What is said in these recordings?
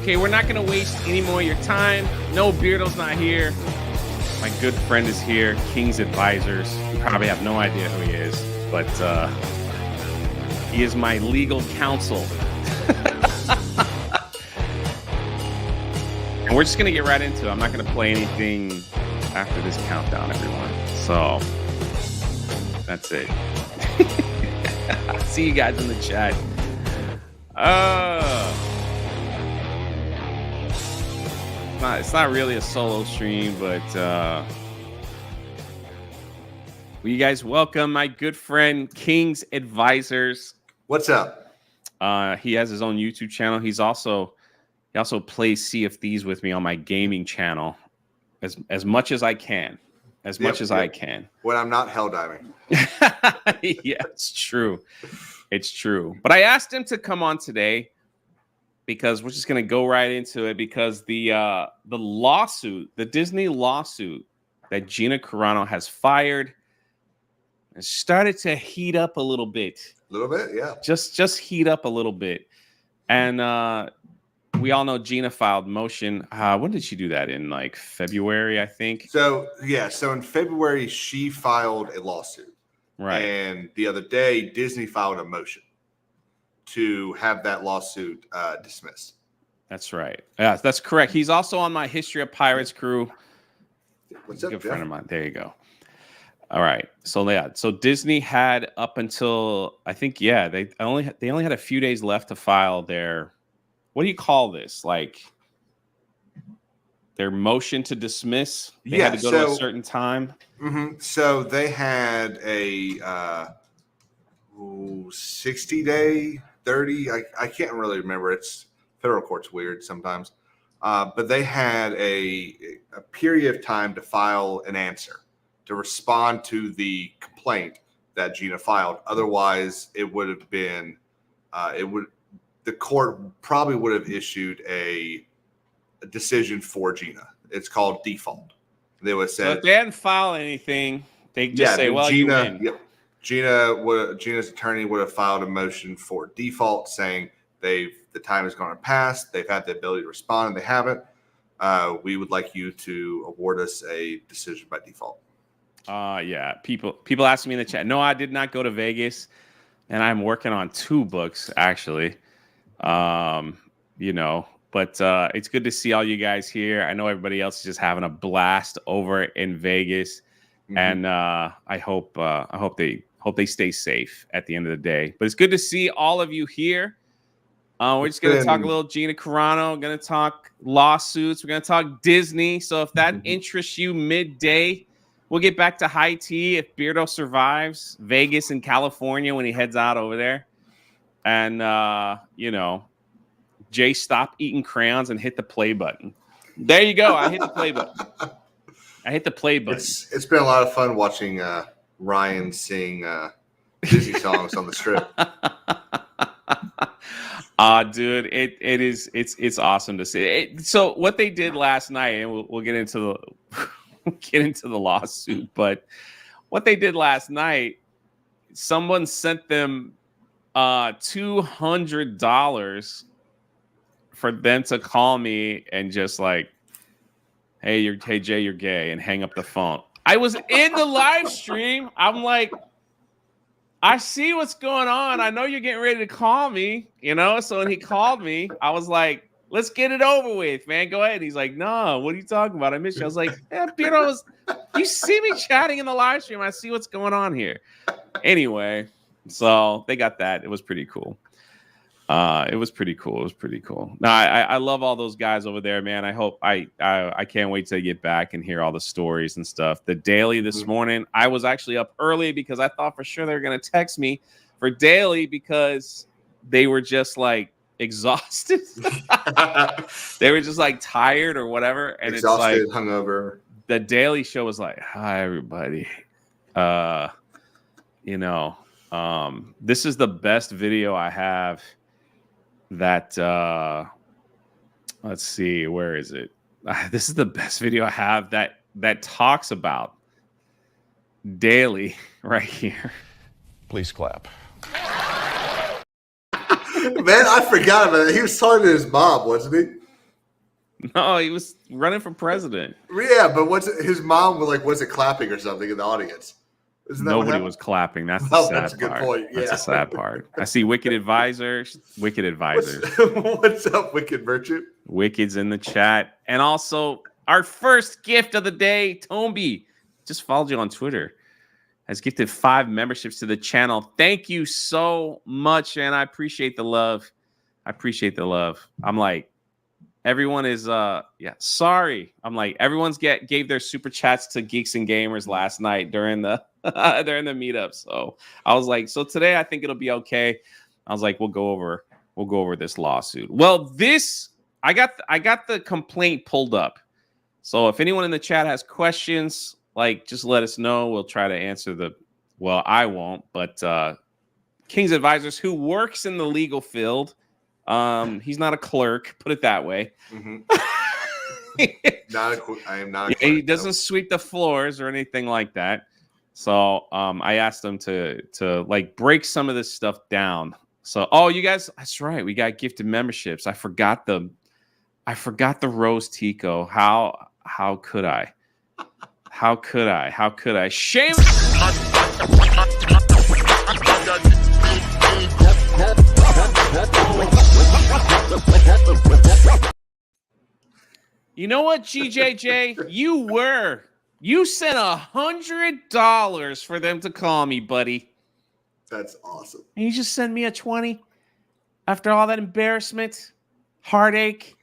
Okay, we're not going to waste any more of your time. No, Beardo's not here. My good friend is here, King's Advisors. You probably have no idea who he is, but he is my legal counsel. And we're just going to get right into it. I'm not going to play anything after this countdown, everyone. So that's it. See you guys in the chat. It's not really a solo stream, but you guys welcome my good friend King's Advisors. What's up? He has his own YouTube channel. He also plays Sea of Thieves with me on my gaming channel as much as I can. As much as I can. When I'm not hell diving. Yeah, it's true. It's true. But I asked him to come on today because we're just going to go right into it, because the lawsuit, the Disney lawsuit that Gina Carano has fired, has started to heat up a little bit. A little bit, yeah. Just heat up a little bit. And we all know Gina filed motion. When did she do that? In like February, I think. So in February she filed a lawsuit. Right. And the other day Disney filed a motion to have that lawsuit dismissed. That's right. Yeah, that's correct. He's also on my History of Pirates crew. What's up, good Jeff? friend of mine. There you go. All right. So Disney had up until, I think, they only had a few days left to file their, what do you call this? Like their motion to dismiss. They had to go to a certain time. Mm-hmm. So they had a 60-day, 30. I can't really remember. It's federal court's weird sometimes. But they had a period of time to file an answer, to respond to the complaint that Gina filed. Otherwise, it would have been the court probably would have issued a decision for Gina. It's called default. They would have said, so if they hadn't filed anything, they just say, well, Gina, you win. Yep. Gina's attorney would have filed a motion for default, saying the time has gone and passed. They've had the ability to respond, and they haven't. We would like you to award us a decision by default. Yeah. People ask me in the chat. No, I did not go to Vegas, and I'm working on 2 books actually. But it's good to see all you guys here. I know everybody else is just having a blast over in Vegas, and I hope they stay safe at the end of the day. But it's good to see all of you here. We're just going to talk a little Gina Carano. We're going to talk lawsuits. We're going to talk Disney. So if that interests you midday, we'll get back to high tea if Beardo survives Vegas and California when he heads out over there. And, Jay, stop eating crayons and hit the play button. There you go. I hit the play button. It's been a lot of fun watching Ryan sing Disney songs on the strip. Dude, it's awesome to see. So what they did last night, and we'll get into the lawsuit, but what they did last night, someone sent them $200 for them to call me and just like, hey Jay, you're gay, and hang up the phone. I was in the live stream. I'm like, I see what's going on. I know you're getting ready to call me, So when he called me, I was like, let's get it over with, man. Go ahead. He's like, no, what are you talking about? I missed you. I was like, you see me chatting in the live stream. I see what's going on here. Anyway, so they got that. It was pretty cool. It was pretty cool. No, I love all those guys over there, man. I hope I can't wait to get back and hear all the stories and stuff. The daily this morning, I was actually up early because I thought for sure they were going to text me for daily because they were just like exhausted. They were just like tired or whatever. And exhausted, it's like hungover. The Daily Show was like, hi, everybody. This is the best video I have that let's see, where is it? This is the best video I have that talks about Daily right here. Please clap. Man, I forgot about it. He was talking to his mom, wasn't he? No, he was running for president. Yeah, but what's his mom was it clapping or something in the audience? Isn't that what Nobody happened? was clapping. That's the Well, sad that's a good part. point. That's Yeah. a sad part. I see Wicked Advisors. Wicked Advisors. What's up, Wicked Merchant? Wicked's in the chat. And also, our first gift of the day, Tomby, just followed you on Twitter, has gifted 5 memberships to the channel. Thank you so much, and I appreciate the love. I appreciate the love. I'm like, everyone is sorry. I'm like, everyone's gave their super chats to Geeks and Gamers last night during the during the meetup. So I was like, so today I think it'll be okay. I was like, we'll go over this lawsuit. Well, I got the complaint pulled up. So if anyone in the chat has questions, like, just let us know. We'll try to answer I won't, but King's Advisors, who works in the legal field, he's not a clerk, put it that way. Mm-hmm. I am not a clerk. He doesn't sweep the floors or anything like that. So I asked him to like break some of this stuff down. So, you guys, that's right. We got gifted memberships. I forgot the Rose Tico. How could I? How could I? Shame. You know what, GJJ? You sent $100 for them to call me, buddy. That's awesome. And you just send me a 20 after all that embarrassment, heartache.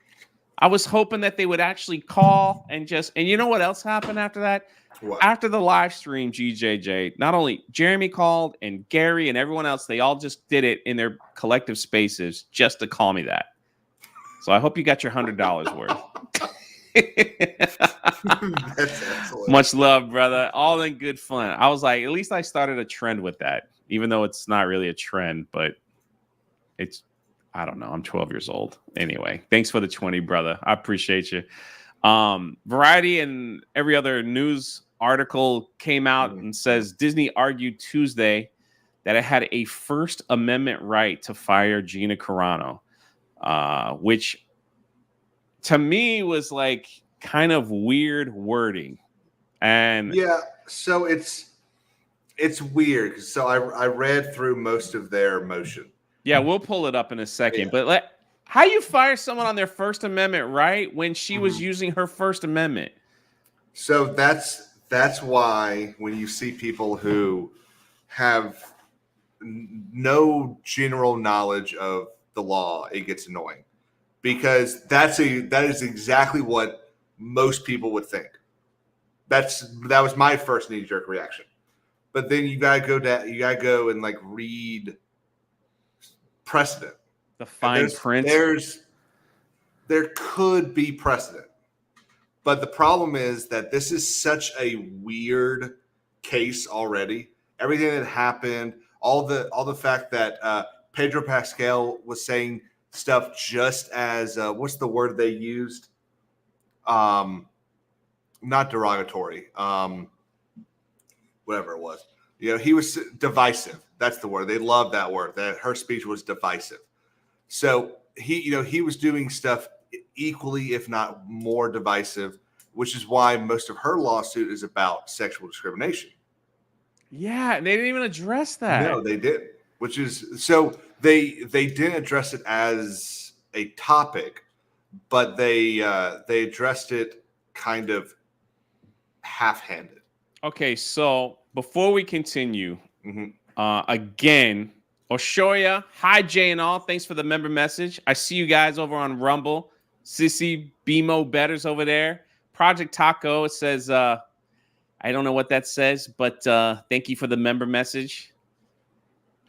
I was hoping that they would actually call and you know what else happened after that? What? After the live stream, GJJ, not only Jeremy called and Gary and everyone else, they all just did it in their collective spaces just to call me that. So I hope you got your $100 worth. That's excellent. Much love, brother. All in good fun. I was like, at least I started a trend with that, even though it's not really a trend, but I don't know. I'm 12 years old. Anyway, thanks for the 20, brother. I appreciate you. Variety and every other news article came out and says Disney argued Tuesday that it had a First Amendment right to fire Gina Carano, which to me was like kind of weird wording. And yeah, so it's weird. So I read through most of their motion. Yeah, we'll pull it up in a second. Yeah. But how you fire someone on their First Amendment right when she was using her First Amendment? So that's why when you see people who have no general knowledge of the law, it gets annoying, because that is exactly what most people would think. That was my first knee-jerk reaction. But then you gotta go and like read precedent. The fine print. There could be precedent. But the problem is that this is such a weird case already. Everything that happened, all the fact that Pedro Pascal was saying stuff just as what's the word they used? Not derogatory. Whatever it was. You know, he was divisive. That's the word. They love that word. That her speech was divisive. So he was doing stuff equally, if not more divisive, which is why most of her lawsuit is about sexual discrimination. Yeah, they didn't even address that. No, they didn't. Which is so they didn't address it as a topic, but they addressed it kind of half-handed. Okay, so before we continue, again, Oshoya, hi Jay and all. Thanks for the member message. I see you guys over on Rumble. Sissy BMO Betters over there. Project Taco, it says, I don't know what that says, but thank you for the member message.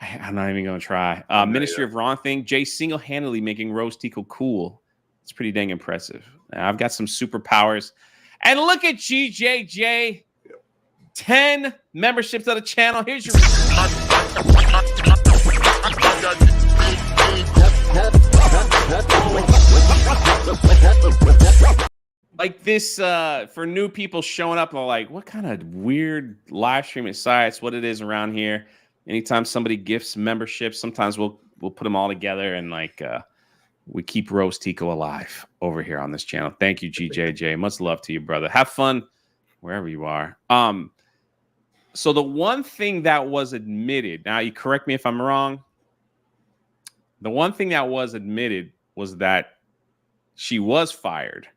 I'm not even going to try. Ministry of Wrong Thing. Jay single-handedly making Rose Tico cool. It's pretty dang impressive. I've got some superpowers. And look at GJJ. 10 memberships of the channel. Here's your... Like this, for new people showing up, are like, what kind of weird live streaming sites, what it is around here. Anytime somebody gifts memberships, sometimes we'll put them all together and like we keep Roast Tico alive over here on this channel. Thank you, GJJ. Much love to you, brother. Have fun wherever you are. So the one thing that was admitted, now you correct me if I'm wrong, the one thing that was admitted was that she was fired.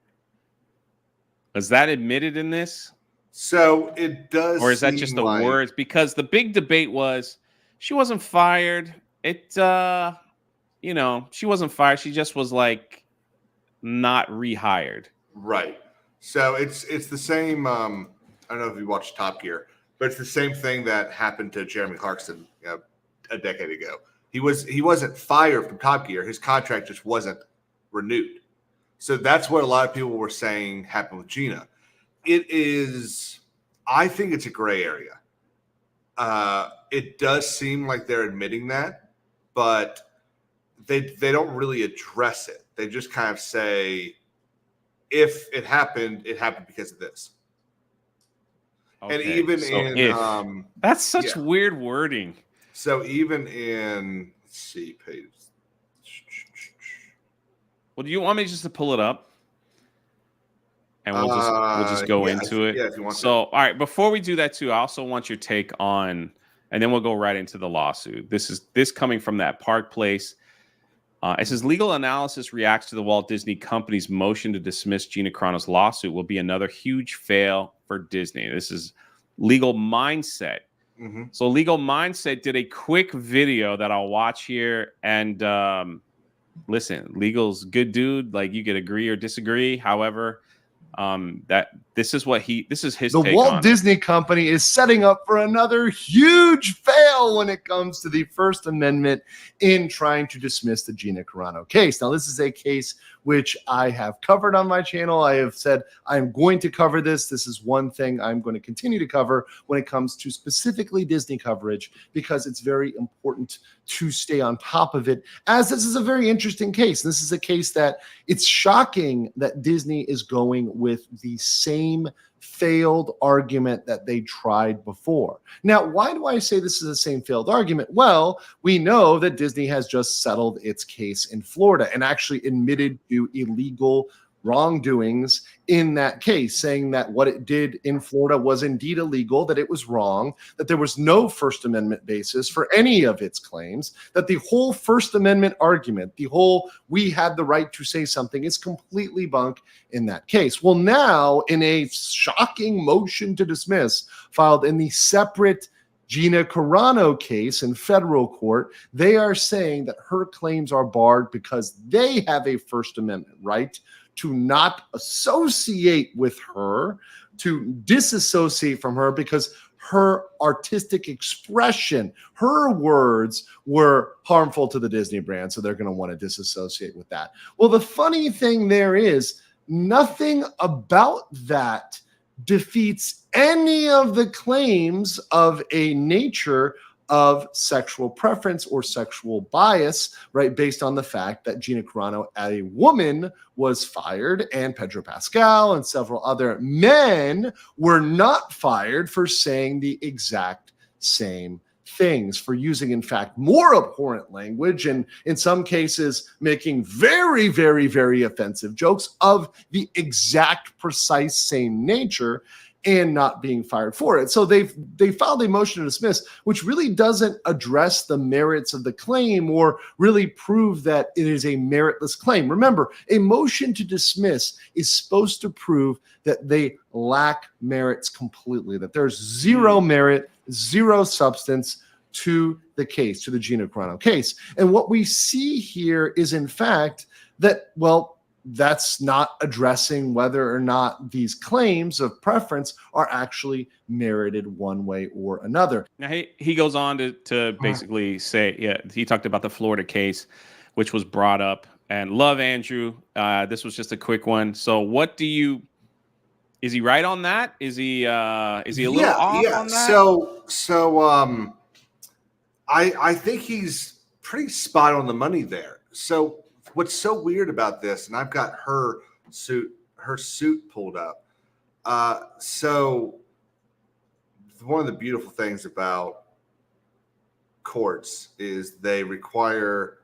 Was that admitted in this? So it does, or is that just the words? Because the big debate was she wasn't fired. She wasn't fired. She just was like not rehired. Right. So it's the same. I don't know if you watched Top Gear, but it's the same thing that happened to Jeremy Clarkson a decade ago. He wasn't fired from Top Gear. His contract just wasn't renewed. So that's what a lot of people were saying happened with Gina. I think it's a gray area. It does seem like they're admitting that, but they don't really address it. They just kind of say, if it happened because of this. Okay, and even that's such weird wording. So even in, let's see, page. Well, do you want me just to pull it up? And we'll just go into it. Yeah, if you want to. All right, before we do that too, I also want your take on, and then we'll go right into the lawsuit. This coming from that Park Place. It says legal analysis reacts to the Walt Disney Company's motion to dismiss Gina Carano's lawsuit will be another huge fail for Disney. This is Legal Mindset. Mm-hmm. So Legal Mindset did a quick video that I'll watch here. And listen, Legal's good dude. Like, you could agree or disagree. However, this is his the take Walt on Disney it. Company is setting up for another huge fail when it comes to the First Amendment in trying to dismiss the Gina Carano case. Now, this is a case which I have covered on my channel. I have said I'm going to cover this. This is one thing I'm going to continue to cover when it comes to specifically Disney coverage, because it's very important to stay on top of it, as this is a very interesting case. This is a case that it's shocking that Disney is going with the same failed argument that they tried before. Now, why do I say this is the same failed argument? Well, we know that Disney has just settled its case in Florida and actually admitted to illegal wrongdoings in that case, saying that what it did in Florida was indeed illegal, that it was wrong, that there was no First Amendment basis for any of its claims, that the whole First Amendment argument, the whole we had the right to say something, is completely bunk in that case. Well, now, in a shocking motion to dismiss filed in the separate Gina Carano case in federal court, they are saying that her claims are barred because they have a First Amendment right to not associate with her, to disassociate from her, because her artistic expression, her words were harmful to the Disney brand. So they're going to want to disassociate with that. Well, the funny thing there is nothing about that defeats any of the claims of a nature of sexual preference or sexual bias, right? Based on the fact that Gina Carano, a woman, was fired, and Pedro Pascal and several other men were not fired for saying the exact same things, for using, in fact, more abhorrent language, and in some cases making very, very, very offensive jokes of the exact precise same nature, and not being fired for it. So they filed a motion to dismiss, which really doesn't address the merits of the claim or really prove that it is a meritless claim. Remember, a motion to dismiss is supposed to prove that they lack merits completely, that there's zero merit, zero substance to the case, to the Gina Carano case. And what we see here is, in fact, that, well, that's not addressing whether or not these claims of preference are actually merited one way or another. Now, he goes on to basically say, yeah, he talked about the Florida case, which was brought up. And love Andrew. This was just a quick one. So is he right on that? Is he a little off on that? So I think he's pretty spot on the money there. So what's so weird about this, and I've got her suit pulled up. So one of the beautiful things about courts is they require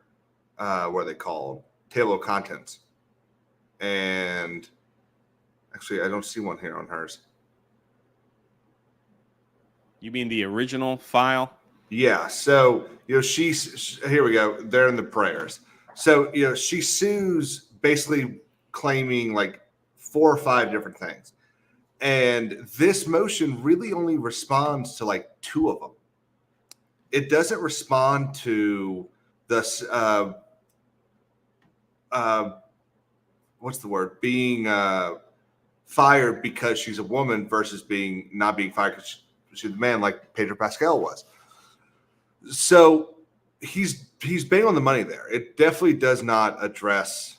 what are they called? table of contents. And actually, I don't see one here on hers. You mean the original file? Yeah. So, here we go. They're in the prayers. So, she sues basically claiming like 4 or 5 different things. And this motion really only responds to like 2 of them. It doesn't respond to the, what's the word? Being fired because she's a woman versus not being fired because she's a man, like Pedro Pascal was. So he's bang on the money there. It definitely does not address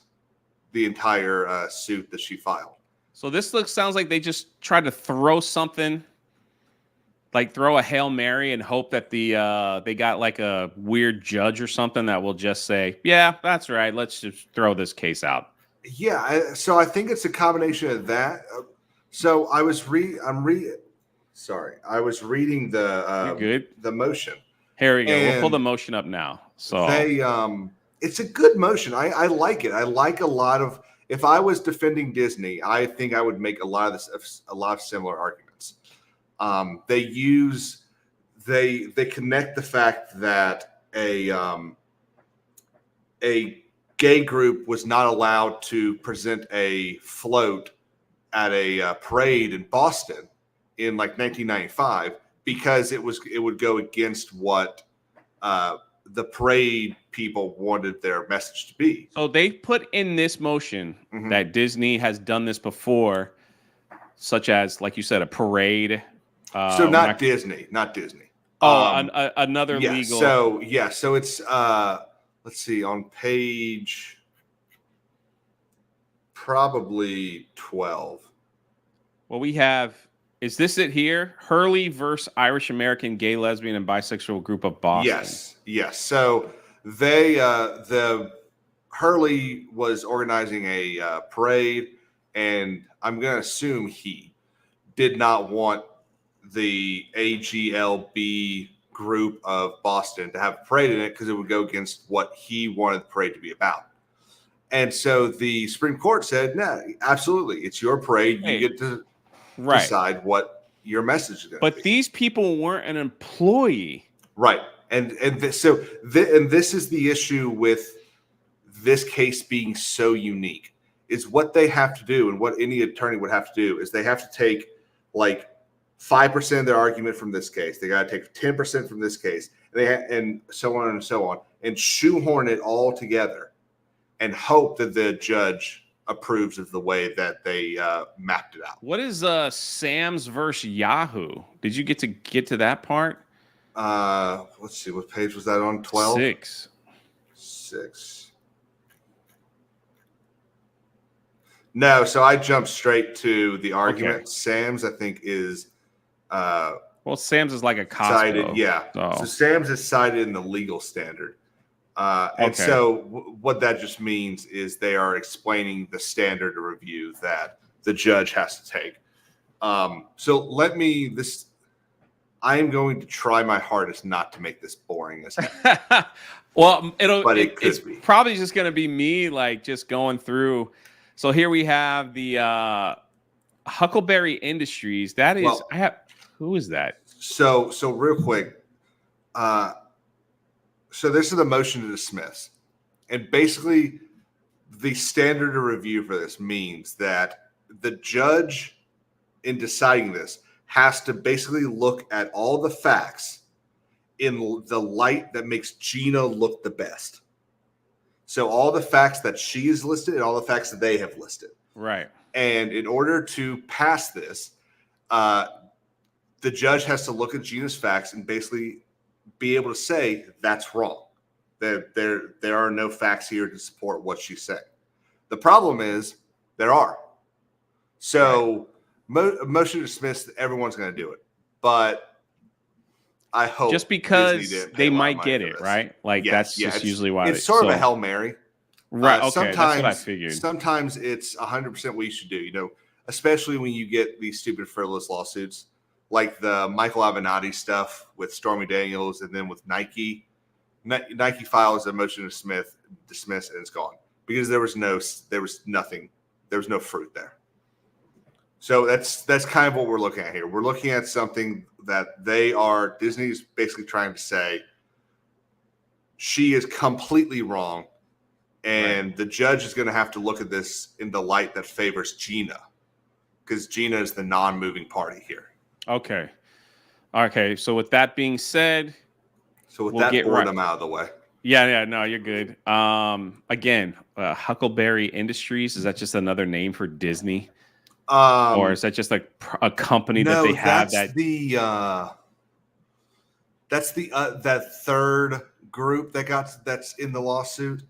the entire suit that she filed. So this sounds like they just tried to throw something, like throw a Hail Mary and hope that they got like a weird judge or something that will just say, yeah, that's right, let's just throw this case out. Yeah, so I think it's a combination of that. So I was reading You're good. the motion. Here we go. And we'll pull the motion up now. So it's a good motion. I like it. I like a lot of. If I was defending Disney, I think I would make a lot of similar arguments. They connect the fact that a gay group was not allowed to present a float at a parade in Boston in like 1995 because it would go against what the parade people wanted their message to be. So they put in this motion that Disney has done this before, such as, like you said, a parade. So not Disney. Oh, another yeah, legal. So it's let's see, on page probably 12. Well, we have. Is this it here? Hurley versus Irish American Gay, Lesbian, and Bisexual Group of Boston. Yes. So the Hurley was organizing a parade, and I'm going to assume he did not want the AGLB group of Boston to have a parade in it because it would go against what he wanted the parade to be about. And so the Supreme Court said, no, absolutely. It's your parade. You get to decide what your message is going to be. But these people weren't an employee. Right. And this is the issue with this case being so unique, is what they have to do, and what any attorney would have to do, is they have to take like 5% of their argument from this case. They got to take 10% from this case, and so on and so on, and shoehorn it all together and hope that the judge approves of the way that they mapped it out. What is Sam's versus Yahoo? Did you get to that part? Let's see, what page was that on? 12? 6. No, so I jumped straight to the argument. Okay. Sam's, I think, is well, Sam's is like a Costco. Cited, yeah. So Sam's is cited in the legal standard. And so what that just means is they are explaining the standard of review that the judge has to take. I am going to try my hardest not to make this boring as hell. Well, it's probably just going to be me like just going through. So here we have the Huckleberry Industries. That is, who is that? So real quick. So this is a motion to dismiss. And basically the standard of review for this means that the judge in deciding this has to basically look at all the facts in the light that makes Gina look the best. So all the facts that she has listed and all the facts that they have listed. Right. And in order to pass this, the judge has to look at Gina's facts and basically be able to say that's wrong. There are no facts here to support what she's saying. The problem is there are. So motion to dismiss, everyone's going to do it. But I hope just because they might get it, right? Like that's just usually why it's sort of a Hail Mary. Right. Okay. That's what I figured. Sometimes it's 100% what you should do, especially when you get these stupid frivolous lawsuits like the Michael Avenatti stuff with Stormy Daniels and then with Nike. Nike files a motion to dismiss and it's gone. because there was no fruit there. So that's kind of what we're looking at here. We're looking at something that Disney's basically trying to say she is completely wrong, and the judge is going to have to look at this in the light that favors Gina, because Gina is the non-moving party here. Okay. So with that being said, we'll get boredom out of the way. Yeah, no, you're good. Again, Huckleberry Industries, is that just another name for Disney? Or is that just like a company that they have? That's that third group that's in the lawsuit,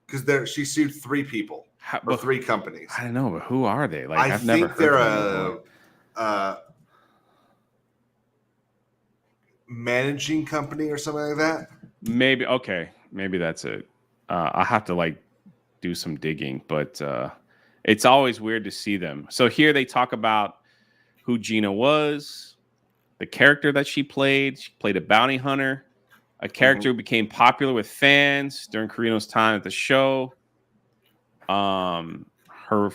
because she sued 3 people or 3 companies. I don't know, but who are they? Like, I think they're a managing company or something like that. Maybe that's it. I'll have to do some digging, but it's always weird to see them. So here they talk about who Gina was, the character that she played. She played a bounty hunter, a character who became popular with fans during Carano's time at the show. Her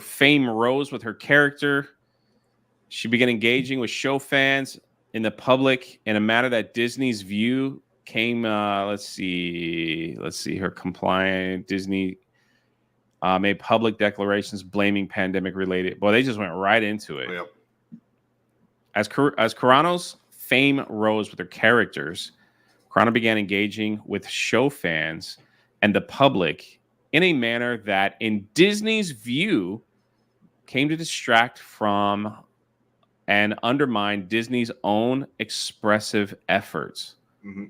fame rose with her character. She began engaging with show fans in the public in a manner that Disney's view came. Let's see. Her compliant Disney made public declarations blaming pandemic-related. Well, they just went right into it. Yep. As Carano's fame rose with her characters, Carano began engaging with show fans and the public in a manner that, in Disney's view, came to distract from and undermine Disney's own expressive efforts. Mm-hmm.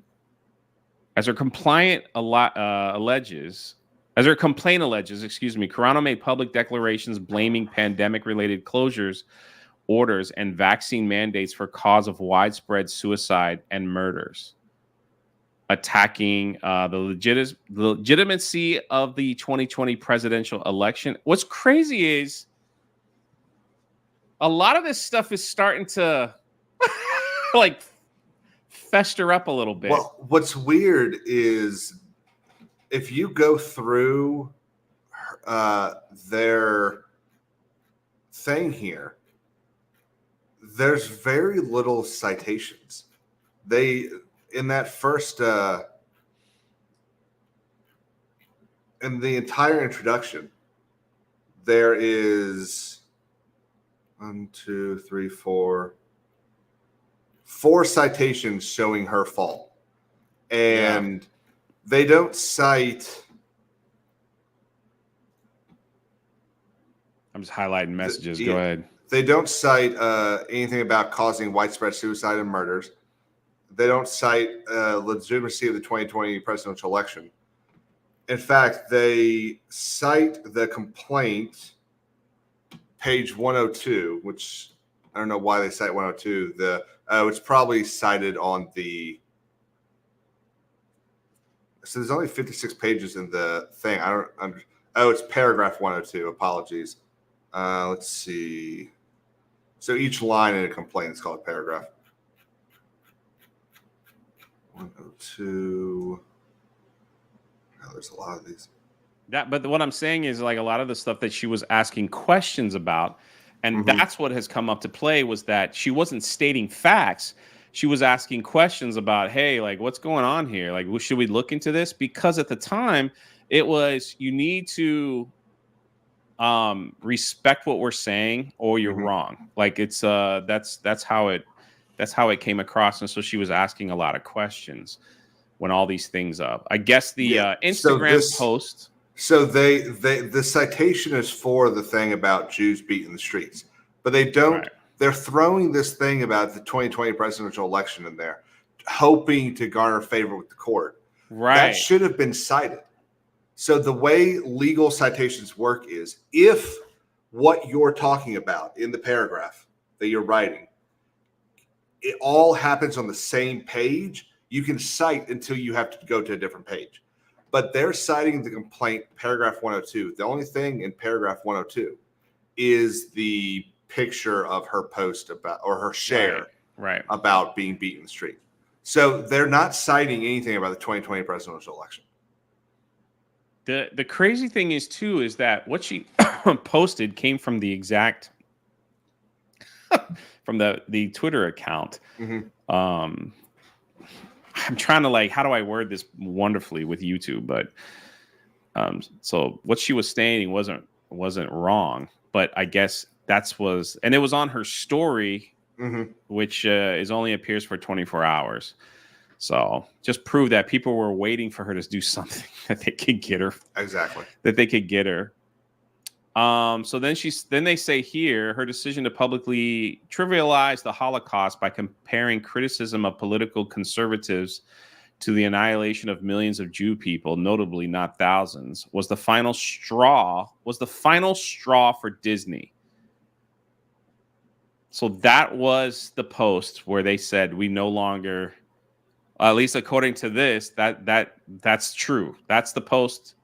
As her complaint alleges, Carano made public declarations blaming pandemic-related closures, orders, and vaccine mandates for cause of widespread suicide and murders, attacking the legitimacy of the 2020 presidential election. What's crazy is a lot of this stuff is starting to fester up a little bit. Well, what's weird is if you go through their thing here, there's very little citations. In that first in the entire introduction, there is 4 citations showing her fall, and they don't cite. I'm just highlighting messages. Go ahead. They don't cite anything about causing widespread suicide and murders. They don't cite legitimacy of the 2020 presidential election. In fact, they cite the complaint, page 102, which I don't know why they cite 102. It's probably cited on the. So there's only 56 pages in the thing. It's paragraph 102. Apologies. Let's see. So each line in a complaint is called a paragraph. 102. Oh, there's a lot of these. But what I'm saying is, a lot of the stuff that she was asking questions about, and that's what has come up to play, was that she wasn't stating facts. She was asking questions about, hey, what's going on here? Should we look into this? Because at the time, it was, you need to respect what we're saying, or you're wrong. It's that's how it came across. And so she was asking a lot of questions when all these things up. I guess the Instagram post. So the citation is for the thing about Jews beating the streets, but they don't. Right. They're throwing this thing about the 2020 presidential election in there, hoping to garner favor with the court. Right. That should have been cited. So the way legal citations work is, if what you're talking about in the paragraph that you're writing, it all happens on the same page, you can cite until you have to go to a different page. But they're citing the complaint, paragraph 102. The only thing in paragraph 102 is the picture of her post about, or her share about being beat in the street. So they're not citing anything about the 2020 presidential election. The crazy thing is too is that what she posted came from the exact from the Twitter account. I'm trying to like, how do I word this wonderfully with YouTube? But so what she was stating wasn't wrong, but I guess and it was on her story, which is only appears for 24 hours. So just prove that people were waiting for her to do something that they could get her. Exactly. That they could get her. So then they say here her decision to publicly trivialize the Holocaust by comparing criticism of political conservatives to the annihilation of millions of Jew people, notably not thousands, was the final straw for Disney. So that was the post where they said we no longer, at least according to this, that's true. That's the post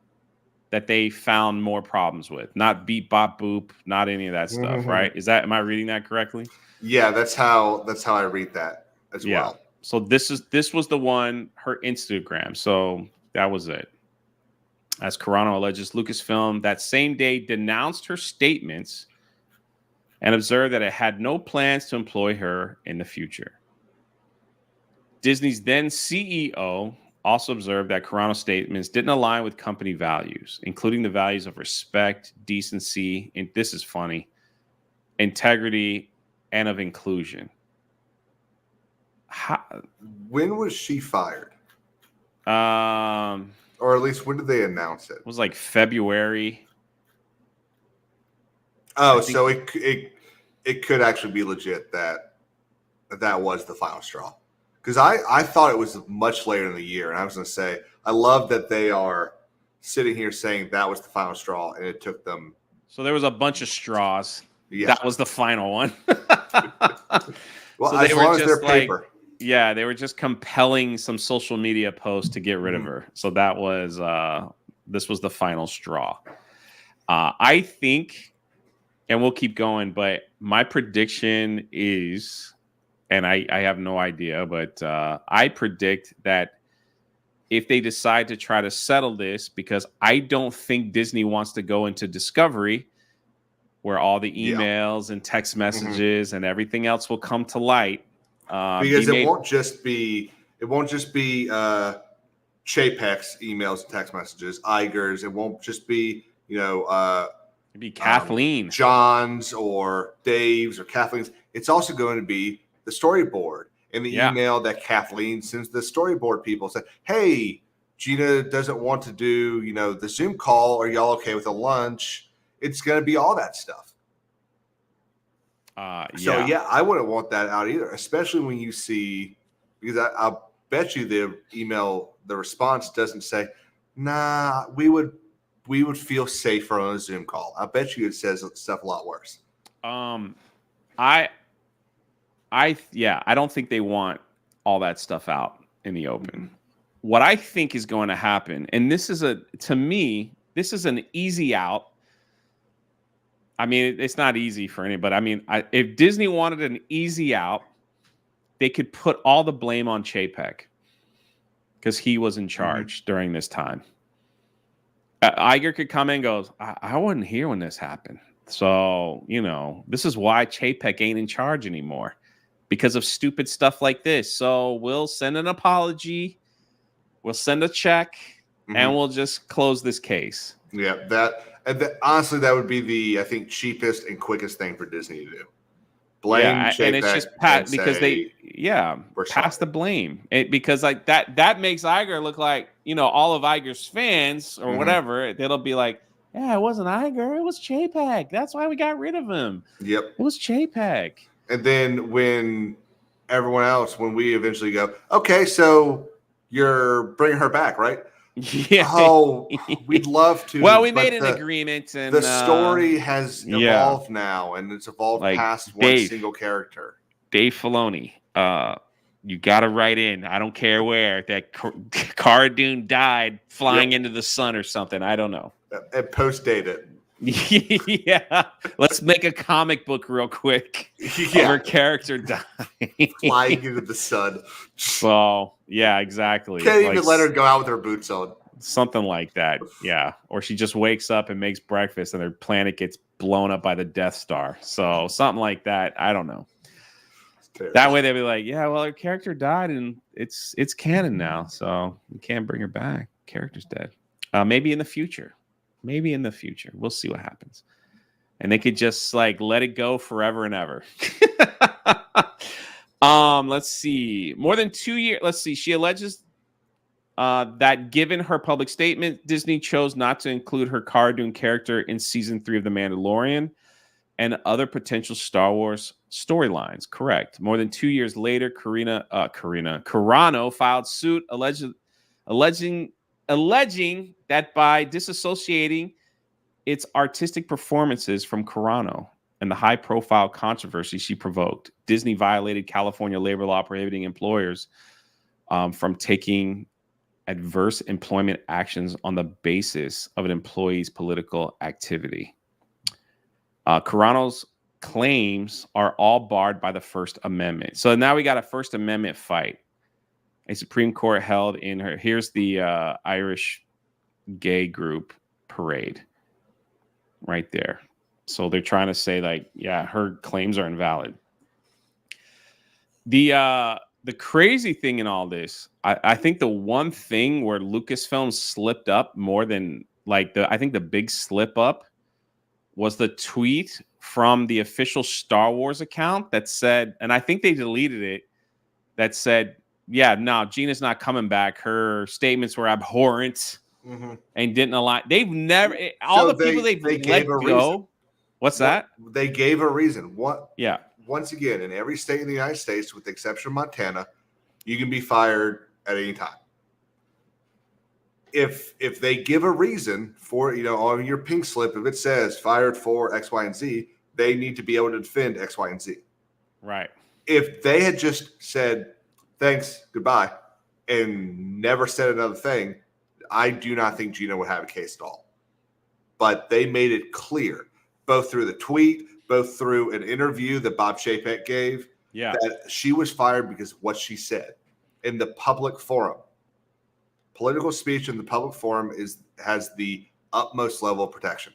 that they found more problems with. Not beep bop boop, not any of that stuff, right? Am I reading that correctly? Yeah, that's how I read that as well. So this was the one, her Instagram. So that was it. As Carano alleges, Lucasfilm that same day denounced her statements and observed that it had no plans to employ her in the future. Disney's then CEO also observed that Carano's statements didn't align with company values, including the values of respect, decency, and this is funny, integrity, and of inclusion. When was she fired? Or at least when did they announce it? It was like February. Oh, so it could actually be legit that was the final straw. Because I thought it was much later in the year, and I was going to say I love that they are sitting here saying that was the final straw, and it took them. So there was a bunch of straws. Yeah. That was the final one. Well, so as long as they're like, paper. Yeah, they were just compelling some social media posts to get rid of her. So that was this was the final straw. I think, and we'll keep going, but my prediction is, and I have no idea, but I predict that if they decide to try to settle this, because I don't think Disney wants to go into Discovery, where all the emails and text messages and everything else will come to light. Because it won't just be Chapek's emails and text messages, Iger's. It won't just be it'd be Kathleen, John's, or Dave's, or Kathleen's. It's also going to be the storyboard and the email that Kathleen sends the storyboard people. Said, "Hey, Gina doesn't want to do the Zoom call. Are y'all okay with a lunch?" It's going to be all that stuff. So I wouldn't want that out either, especially when you see, because I'll bet you the response doesn't say, "Nah, we would feel safer on a Zoom call." I bet you it says stuff a lot worse. I don't think they want all that stuff out in the open. What I think is going to happen, and to me, this is an easy out. I mean, it's not easy for anybody. I mean, if Disney wanted an easy out, they could put all the blame on Chapek because he was in charge during this time. Iger could come in and goes, I wasn't here when this happened. So, this is why Chapek ain't in charge anymore, because of stupid stuff like this. So we'll send an apology, we'll send a check, and we'll just close this case. Yeah, honestly, that would be the, I think, cheapest and quickest thing for Disney to do. Blame Chapek, and it's just because pass the blame. Because like that makes Iger look like, all of Iger's fans or whatever. It'll be like, yeah, it wasn't Iger, it was Chapek. That's why we got rid of him. Yep, it was Chapek. And then when we eventually go, okay, so you're bringing her back, right? Yeah. Oh, we'd love to. Well, we made an agreement, and the story has evolved now, and it's evolved past one single character. Dave Filoni, you got to write in. I don't care where that Cara Dune died flying into the sun or something. I don't know. And post-date it. Yeah, let's make a comic book real quick. Yeah, her character died flying into the sun. So yeah, exactly. Can't even let her go out with her boots on. something like that. Yeah. Or she just wakes up and makes breakfast and her planet gets blown up by the Death Star. So something like that. I don't know. That way they'd be like, yeah, well, her character died and it's canon now. So we can't bring her back. Character's dead. Maybe in the future. Maybe in the future. We'll see what happens. And they could just like let it go forever and ever. Let's see. More than 2 years. Let's see. She alleges that given her public statement, Disney chose not to include her Cara Dune character in season 3 of The Mandalorian and other potential Star Wars storylines. Correct. More than 2 years later, Carano filed suit alleging that by disassociating its artistic performances from Carano and the high-profile controversy she provoked, Disney violated California labor law prohibiting employers from taking adverse employment actions on the basis of an employee's political activity. Carano's claims are all barred by the First Amendment. So now we got a First Amendment fight. A Supreme Court held in her. Here's the Irish gay group parade right there. So they're trying to say like, yeah, her claims are invalid. The crazy thing in all this, I think the one thing where Lucasfilm slipped up more than like I think the big slip up was the tweet from the official Star Wars account that said, and I think they deleted it, that said, yeah, no, Gina's not coming back. Her statements were abhorrent and didn't align. They've never, all the people they've let go. Reason. What's that? They gave a reason. What? Yeah. Once again, in every state in the United States, with the exception of Montana, you can be fired at any time. If they give a reason for, on your pink slip, if it says fired for X, Y, and Z, they need to be able to defend X, Y, and Z. Right. If they had just said, thanks, goodbye, and never said another thing, I do not think Gina would have a case at all. But they made it clear, both through the tweet, both through an interview that Bob Chapek gave, that she was fired because of what she said in the public forum. Political speech in the public forum has the utmost level of protection.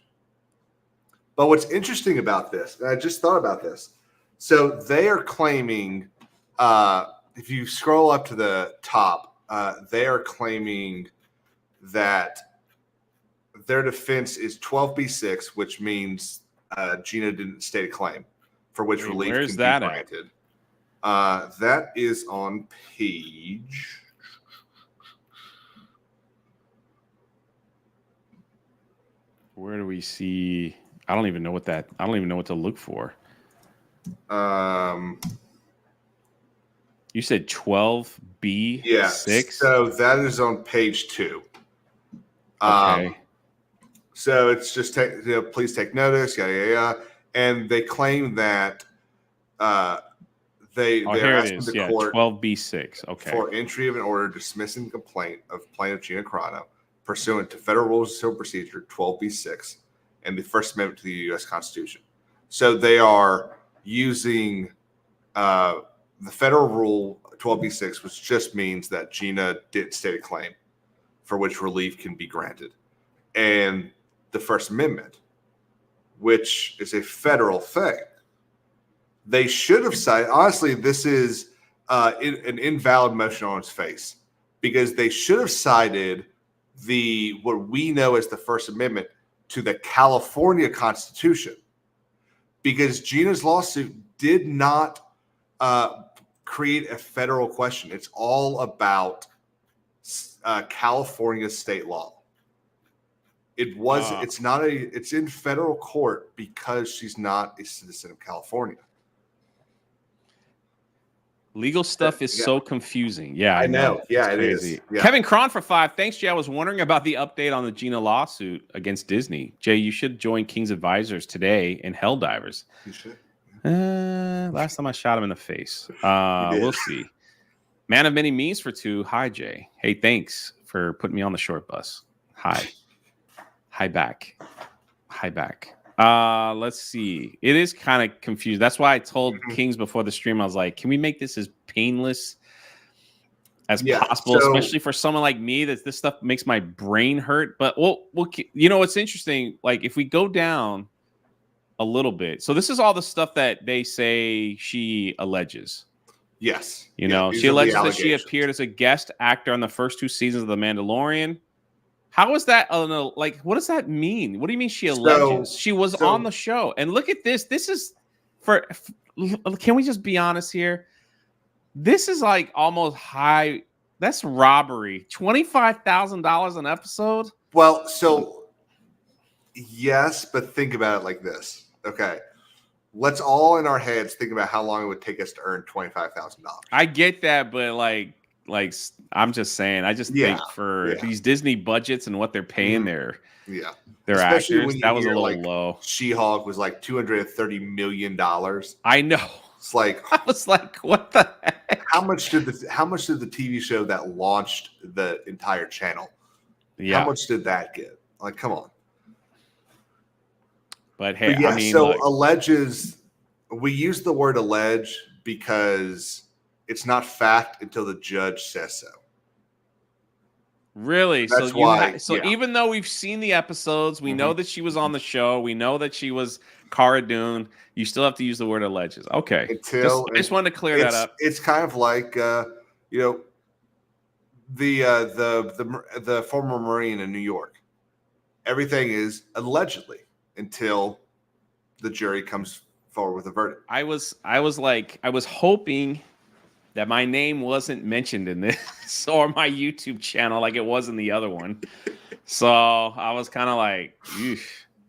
But what's interesting about this, and I just thought about this, so they are claiming, if you scroll up to the top, they are claiming that their defense is 12b6, which means Gina didn't state a claim for which relief can be granted. That is on page. Where do we see? I don't even know what to look for. You said 12b6? Yeah. So that is on page 2. Okay. So it's just please take notice, yada yada yada. And they claim that they're asking the court 12b6. Okay. For entry of an order dismissing the complaint of plaintiff Gina Carano pursuant to Federal Rules of Civil Procedure 12b6 and the First Amendment to the U.S. Constitution. So they are using the Federal Rule 12b6, which just means that Gina didn't state a claim for which relief can be granted, and the First Amendment, which is a federal thing. They should have cited, honestly, this is an invalid motion on its face, because they should have cited what we know as the First Amendment to the California Constitution, because Gina's lawsuit did not create a federal question. It's all about California state law. It's in federal court because she's not a citizen of California. Legal stuff is so confusing. Yeah, I know. Yeah, it is. Yeah. Kevin Cron for 5. Thanks, Jay. I was wondering about the update on the Gina lawsuit against Disney. Jay, you should join King's Advisors today in Helldivers. You should. Last time I shot him in the face. We'll see. Man of many means for 2. Hi, Jay. Hey, thanks for putting me on the short bus. Hi. Hi back. Let's see. It is kind of confused. That's why I told Kings before the stream, I was like, can we make this as painless as Yeah, possible, so- especially for someone like me. That this stuff makes my brain hurt. But we'll you know, it's interesting. Like if we go down a little bit, so this is all the stuff that they say she alleges. Yes. You Yeah, know, these she are the alleges that she allegations. appeared as a guest actor on the first 2 seasons of The Mandalorian. How is that? No, like, what does that mean? What do you mean she alleges? She was on the show. And look at this. This is can we just be honest here? This is like almost high. That's robbery. $25,000 an episode. Well, so yes, but think about it like this. Okay. Let's all in our heads think about how long it would take us to earn $25,000. I get that, but like I'm just saying, I just think for these Disney budgets and what they're paying their Especially actors, when you that was a hear, little like, low. She-Hulk was like $230 million. I know. It's like, I was like, what the heck? how much did the TV show that launched the entire channel? Yeah. How much did that get? Like, come on. But hey, But yeah, I mean, so look, alleges, we use the word allege because it's not fact until the judge says so. really? That's why. Even though we've seen the episodes, we know that she was on the show, we know that she was Cara Dune, you still have to use the word alleges. Okay. I just wanted to clear that up. It's kind of like you know, the former Marine in New York. Everything is allegedly until the jury comes forward with a verdict. I was hoping that my name wasn't mentioned in this or my YouTube channel like it was in the other one. So I was kind of like,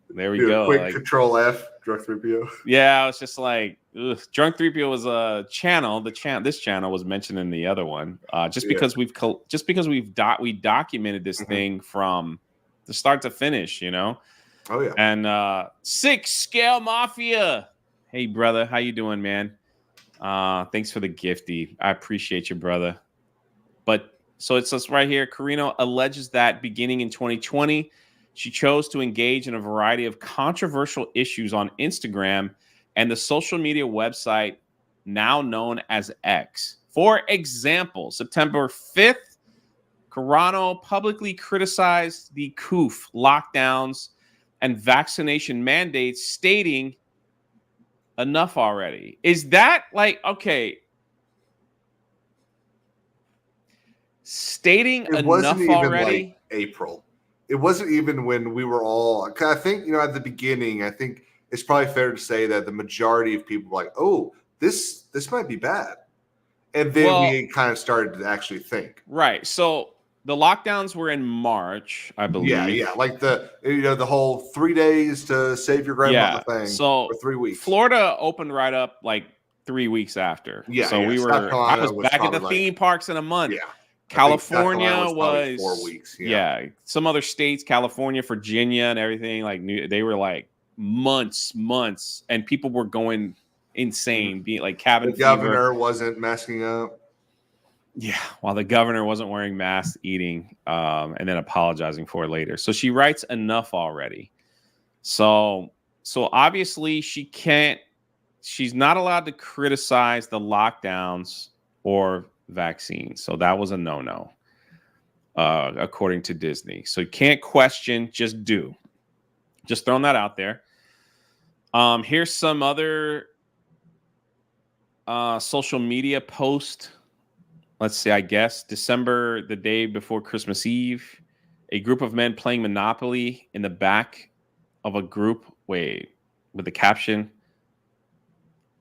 there we go. Quick like, Control F, Drunk3po. Yeah, I was just like, Drunk3po was a channel. This channel was mentioned in the other one. Because we documented this thing from the start to finish, you know. Oh yeah. And 6 Scale Mafia. Hey brother, how you doing, man? Thanks for the gifty. I appreciate you, brother. But so it says right here, Carano alleges that beginning in 2020, she chose to engage in a variety of controversial issues on Instagram and the social media website now known as X. For example, September 5th, Carano publicly criticized the COOF lockdowns and vaccination mandates, stating, enough already. Is that like, okay, stating It enough wasn't even already? like April. It wasn't even when we were all, I think, you know, at the beginning, I think it's probably fair to say that the majority of people were like, oh, this might be bad. And then we kind of started to actually think. Right. So the lockdowns were in March, I believe. Yeah. Like the whole 3 days to save your grandmother thing. So for 3 weeks. Florida opened right up like 3 weeks after. Yeah. So I was back at the theme parks in a month. Yeah. California was 4 weeks. Yeah. Some other states, California, Virginia, and everything, like they were like months, and people were going insane, being like cabin fever. The governor wasn't masking up. Yeah, while the governor wasn't wearing masks, eating, and then apologizing for it later. So she writes enough already. So obviously she's not allowed to criticize the lockdowns or vaccines. So that was a no-no, according to Disney. So you can't question, just do. Just throwing that out there. Here's some other social media post. Let's see, I guess December, the day before Christmas Eve, a group of men playing Monopoly in the back of a group. With the caption.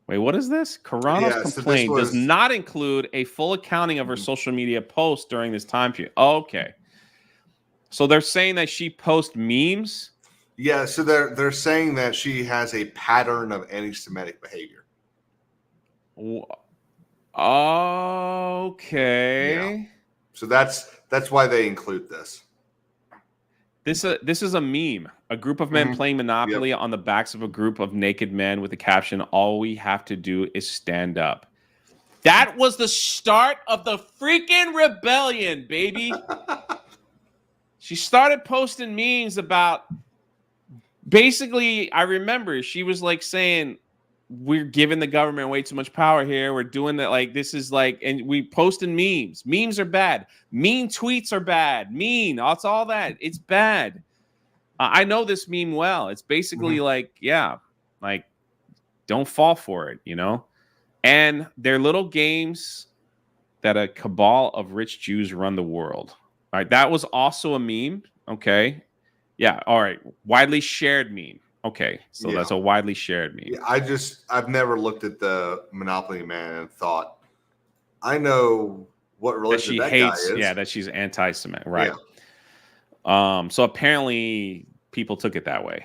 What is this? Carano's complaint does not include a full accounting of her social media posts during this time period. Okay. So they're saying that she posts memes? Yeah, so they're saying that she has a pattern of anti-Semitic behavior. Okay. Yeah. So that's why they include this. This is a meme. A group of men playing Monopoly on the backs of a group of naked men with the caption, "All we have to do is stand up." That was the start of the freaking rebellion, baby. She started posting memes about, basically, I remember she was like saying, we're giving the government way too much power here. We're doing that. Like, this is like, and we posting memes. Memes are bad. Mean tweets are bad. Mean. It's all that. It's bad. I know this meme well. It's basically like, yeah, like, don't fall for it, you know? And they're little games that a cabal of rich Jews run the world. All right. That was also a meme. Okay. Yeah. All right. Widely shared meme. Okay. So that's a widely shared meme. Yeah, I've never looked at the Monopoly Man and thought, I know what religion that guy is. Yeah, that she's anti-Semitic. Right. Yeah. So apparently people took it that way.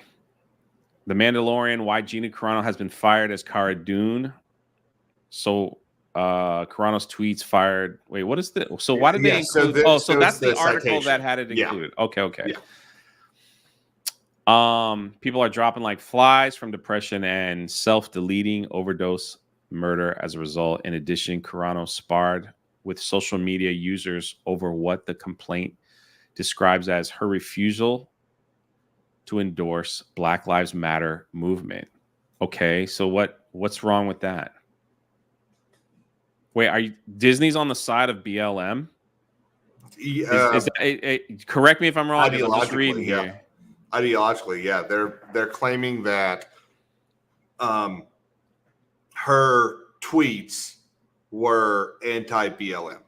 The Mandalorian, why Gina Carano has been fired as Cara Dune. So Carano's tweets fired. Wait, what is the? So why did they include? So that's the article citation that had it included. Yeah. Okay. Yeah. People are dropping like flies from depression and self-deleting overdose murder as a result. In addition, Carano sparred with social media users over what the complaint describes as her refusal to endorse Black Lives Matter movement. Okay, so what's wrong with that? Wait, are you Disney's on the side of BLM? Correct me if I'm wrong. I'm just reading here. Ideologically, yeah, they're claiming that her tweets were anti-BLM.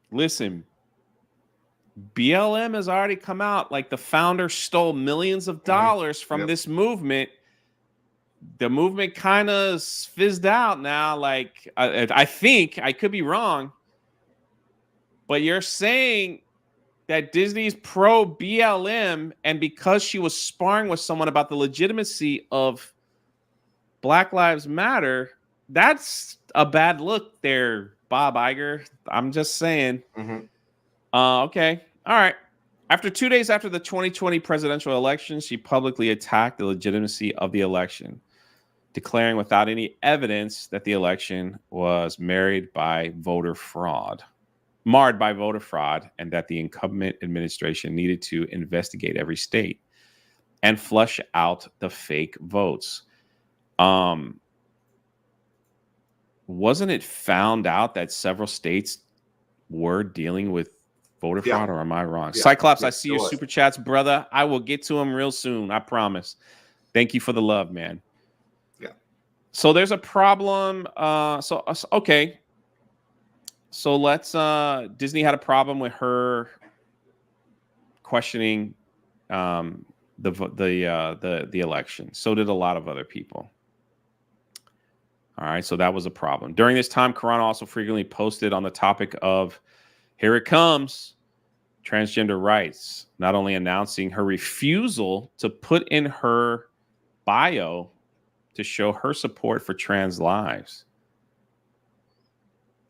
Listen, BLM has already come out. Like, the founder stole millions of dollars from this movement. The movement kind of fizzed out now. Like, I think, I could be wrong, but you're saying that Disney's pro BLM, and because she was sparring with someone about the legitimacy of Black Lives Matter, that's a bad look there, Bob Iger. I'm just saying. Okay. All right. After 2 days after the 2020 presidential election, she publicly attacked the legitimacy of the election, declaring without any evidence that the election was marred by voter fraud, and that the incumbent administration needed to investigate every state and flush out the fake votes. Wasn't it found out that several states were dealing with voter fraud, or am I wrong? Yeah. Cyclops, I see your super chats, brother. I will get to them real soon. I promise. Thank you for the love, man. Yeah. So there's a problem. Okay. So let's. Disney had a problem with her questioning the election. So did a lot of other people. All right, so that was a problem. During this time, Carano also frequently posted on the topic of "Here it comes," transgender rights, not only announcing her refusal to put in her bio to show her support for trans lives.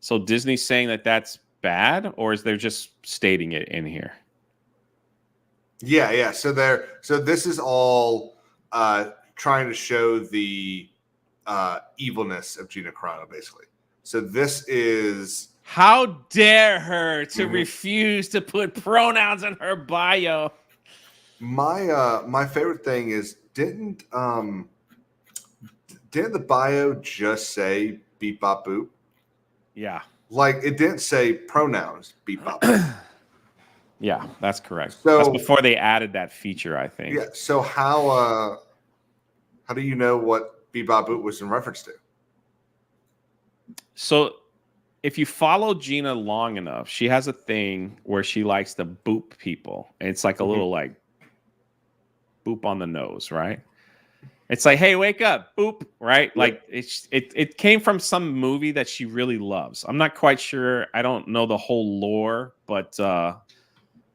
So Disney's saying that that's bad, or is they're just stating it in here? Yeah. So this is all trying to show the evilness of Gina Carano, basically. So this is, how dare her to refuse to put pronouns in her bio. My favorite thing is, didn't the bio just say beep bop boop? Yeah. Like, it didn't say pronouns beep bop boop. Yeah, that's correct. So that's before they added that feature, I think. Yeah. So how do you know what beep bop boop was in reference to? So if you follow Gina long enough, she has a thing where she likes to boop people. And it's like a little like boop on the nose, right? It's like, hey, wake up, boop, right? Like it came from some movie that she really loves. I'm not quite sure. I don't know the whole lore, but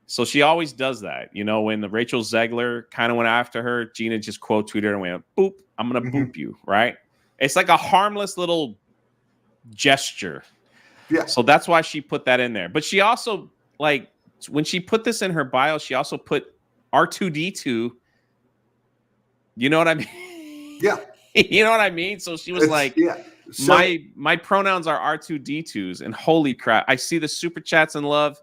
so she always does that. You know, when Rachel Zegler kind of went after her, Gina just quote tweeted and went, boop, I'm going to boop you, right? It's like a harmless little gesture. Yeah. So that's why she put that in there. But she also, like, when she put this in her bio, she also put R2D2. You know what I mean? Yeah. You know what I mean? So she was my pronouns are R2D2s, and holy crap, I see the super chats and love.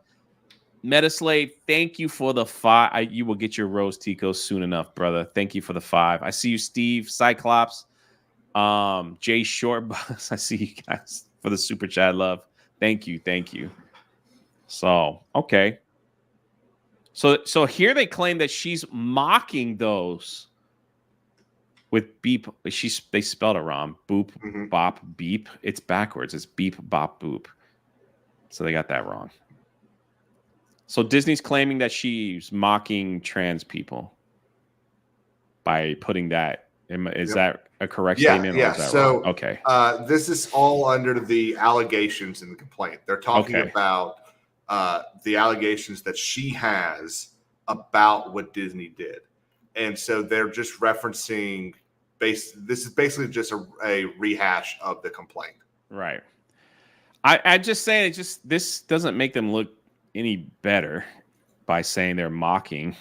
Metaslave, thank you for the 5. You will get your rose, Tico, soon enough, brother. Thank you for the 5. I see you, Steve, Cyclops, Jay Shortbus. I see you guys for the super chat love. Thank you, thank you. So, okay. So here they claim that she's mocking those with beep. They spelled it wrong. Boop, bop, beep. It's backwards. It's beep, bop, boop. So they got that wrong. So Disney's claiming that she's mocking trans people by putting that. Is that a correct statement? Yeah. Or is that so wrong? Okay. This is all under the allegations in the complaint. They're talking about the allegations that she has about what Disney did, and so they're just referencing. This is basically just a rehash of the complaint. Right. I just saying this doesn't make them look any better by saying they're mocking.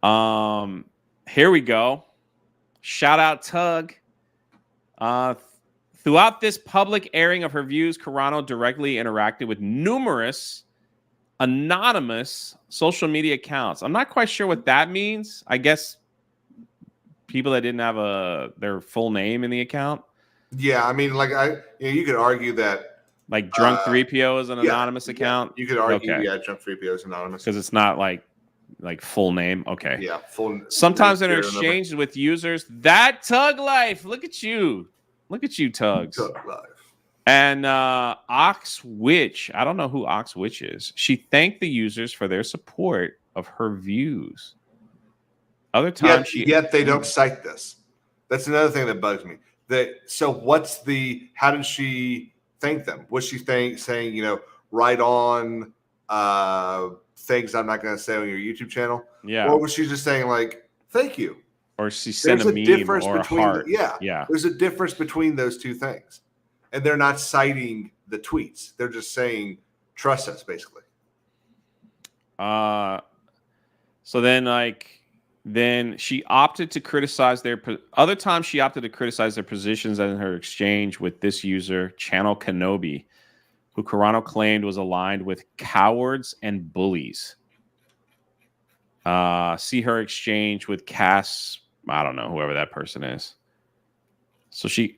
Here we go. Shout out Tug. Throughout this public airing of her views, Carano directly interacted with numerous anonymous social media accounts. I'm not quite sure what that means. I guess people that didn't have their full name in the account. Yeah, I mean, like you could argue that like Drunk3po is an anonymous account. You could argue, Drunk3po is anonymous because it's not like full name. Okay. Yeah, full. Sometimes in exchange with users, that Tug Life. Look at you, Tugs. Tug Life. And Ox Witch. I don't know who Ox Witch is. She thanked the users for their support of her views. Other times, yet they don't cite this. That's another thing that bugs me. How did she thank them? Was she saying, right on things I'm not going to say on your YouTube channel? Yeah. Or was she just saying like, thank you? Or she sent a meme or a heart. Yeah. There's a difference between those two things. And they're not citing the tweets. They're just saying, trust us, basically. So then she opted to criticize other times she opted to criticize their positions in her exchange with this user, Channel Kenobi, who Carano claimed was aligned with cowards and bullies. See her exchange with Cass, I don't know, whoever that person is. So she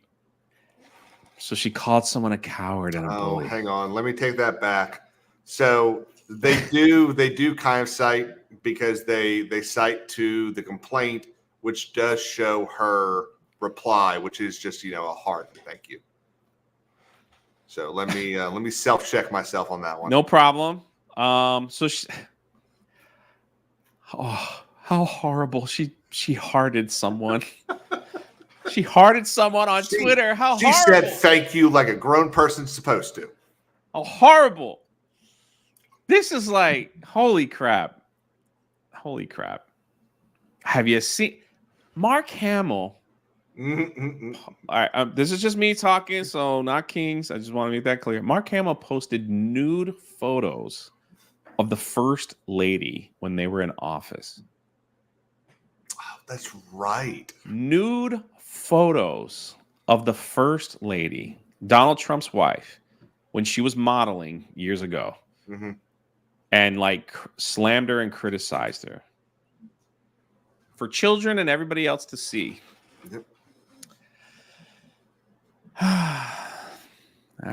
called someone a coward and a bully. Hang on. Let me take that back. So they do kind of cite, because they cite to the complaint, which does show her reply, which is just, a heart. Thank you. So let me self-check myself on that one. No problem. How horrible. She hearted someone. She hearted someone on Twitter. How horrible. She said thank you like a grown person's supposed to. How horrible. This is like, holy crap. Holy crap. Have you seen Mark Hamill? All right, this is just me talking, so not Kings. I just want to make that clear. Mark Hamill posted nude photos of the First Lady when they were in office. Oh, that's right. Nude photos of the First Lady, Donald Trump's wife, when she was modeling years ago. Mm-hmm. And slammed her and criticized her for children and everybody else to see. Yep.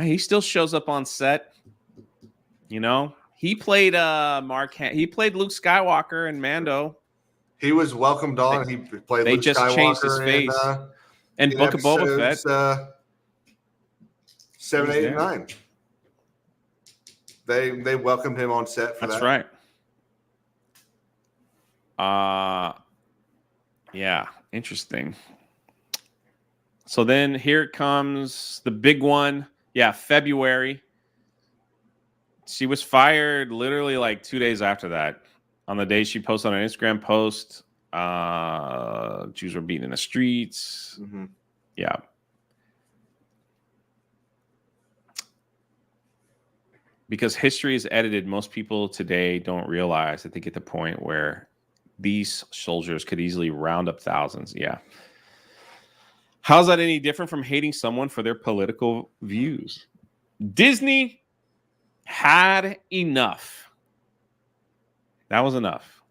He still shows up on set. He played he played Luke Skywalker and Mando. He was welcomed on. He played. They Luke just Skywalker changed his face. And Book of Boba Fett. 7, 8, and 9. They welcomed him on set for that. That's right. Yeah, interesting. So then here comes the big one. Yeah, February. She was fired literally 2 days after that. On the day she posted on an Instagram post, Jews were beaten in the streets. Mm-hmm. Yeah. Because history is edited, most people today don't realize that they get the point where these soldiers could easily round up thousands. Yeah. How's that any different from hating someone for their political views? Disney had enough. That was enough.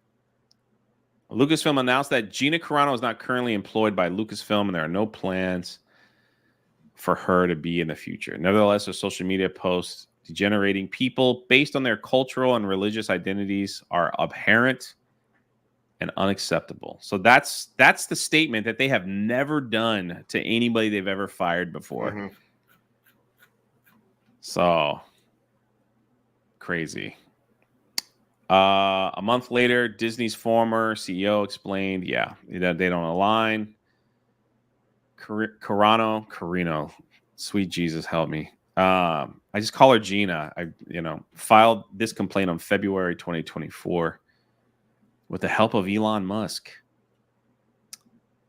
Lucasfilm announced that Gina Carano is not currently employed by Lucasfilm, and there are no plans for her to be in the future. Nevertheless, her social media posts degenerating people based on their cultural and religious identities are abhorrent and unacceptable. So that's the statement that they have never done to anybody they've ever fired before. Mm-hmm. So crazy. A month later, Disney's former CEO explained, that they don't align. Carino, sweet Jesus, help me. I just call her Gina. I filed this complaint on February 2024 with the help of Elon Musk.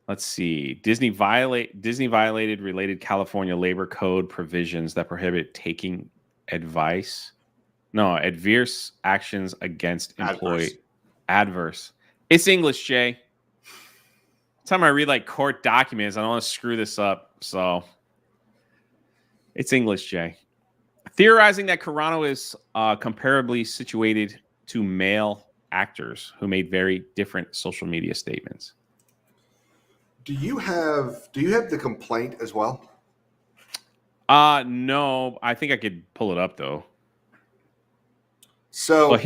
Let's see. Disney violated related California labor code provisions that prohibit taking adverse actions against employee. Adverse. It's English, Jay. Every time I read like court documents, I don't want to screw this up. So it's English, Jay. Theorizing that Carano is comparably situated to male actors who made very different social media statements. Do you have the complaint as well? No, I think I could pull it up though. So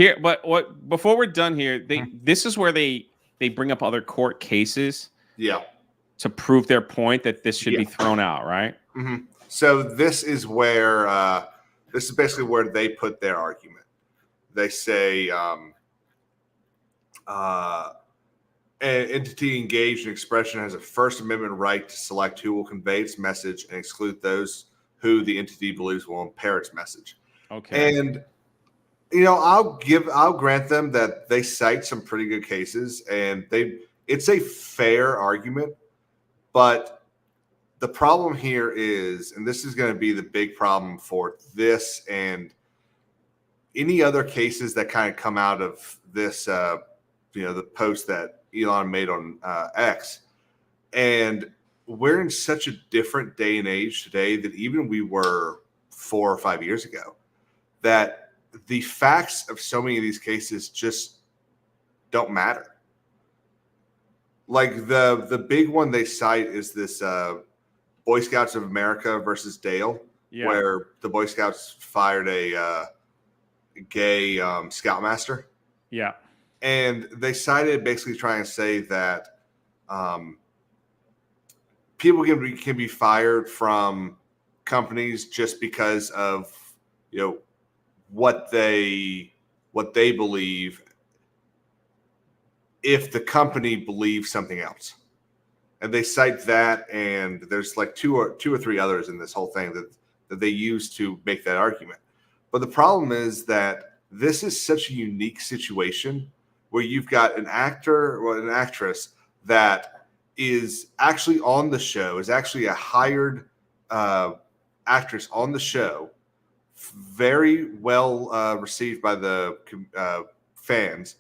before we're done here, this is where they bring up other court cases. Yeah. To prove their point that this should be thrown out, right? Mm-hmm. So this is where this is basically where they put their argument. They say an entity engaged in expression has a First Amendment right to select who will convey its message and exclude those who the entity believes will impair its message. Okay. And I'll grant them that they cite some pretty good cases, and it's a fair argument, but the problem here is, and this is going to be the big problem for this and any other cases that kind of come out of this, the post that Elon made on X. And we're in such a different day and age today that even we were 4 or 5 years ago, that the facts of so many of these cases just don't matter. Like the big one they cite is this Boy Scouts of America versus Dale, where the Boy Scouts fired a gay scoutmaster. Yeah. And they cited basically trying to say that people can be fired from companies just because of what they believe if the company believes something else. And they cite that, and there's like two or three others in this whole thing that they use to make that argument. But the problem is that this is such a unique situation where you've got an actor or an actress that is actually on the show, is actually a hired actress on the show, very well received by the fans,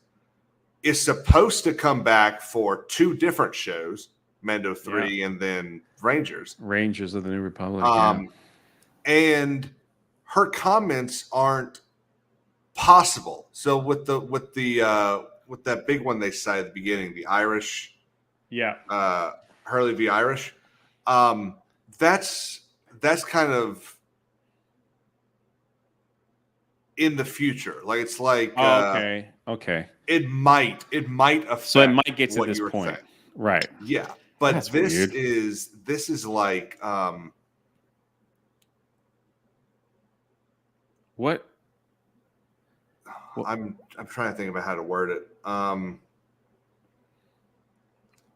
is supposed to come back for 2 different shows, Mando 3 and then Rangers of the New Republic. And her comments aren't possible. So with that big one they cited at the beginning, the Irish, Hurley v. Irish, that's kind of in the future. Like it's like okay. It might affect. So it might get to this point, saying. Right? Yeah, but that's this weird. is like what? I'm trying to think about how to word it.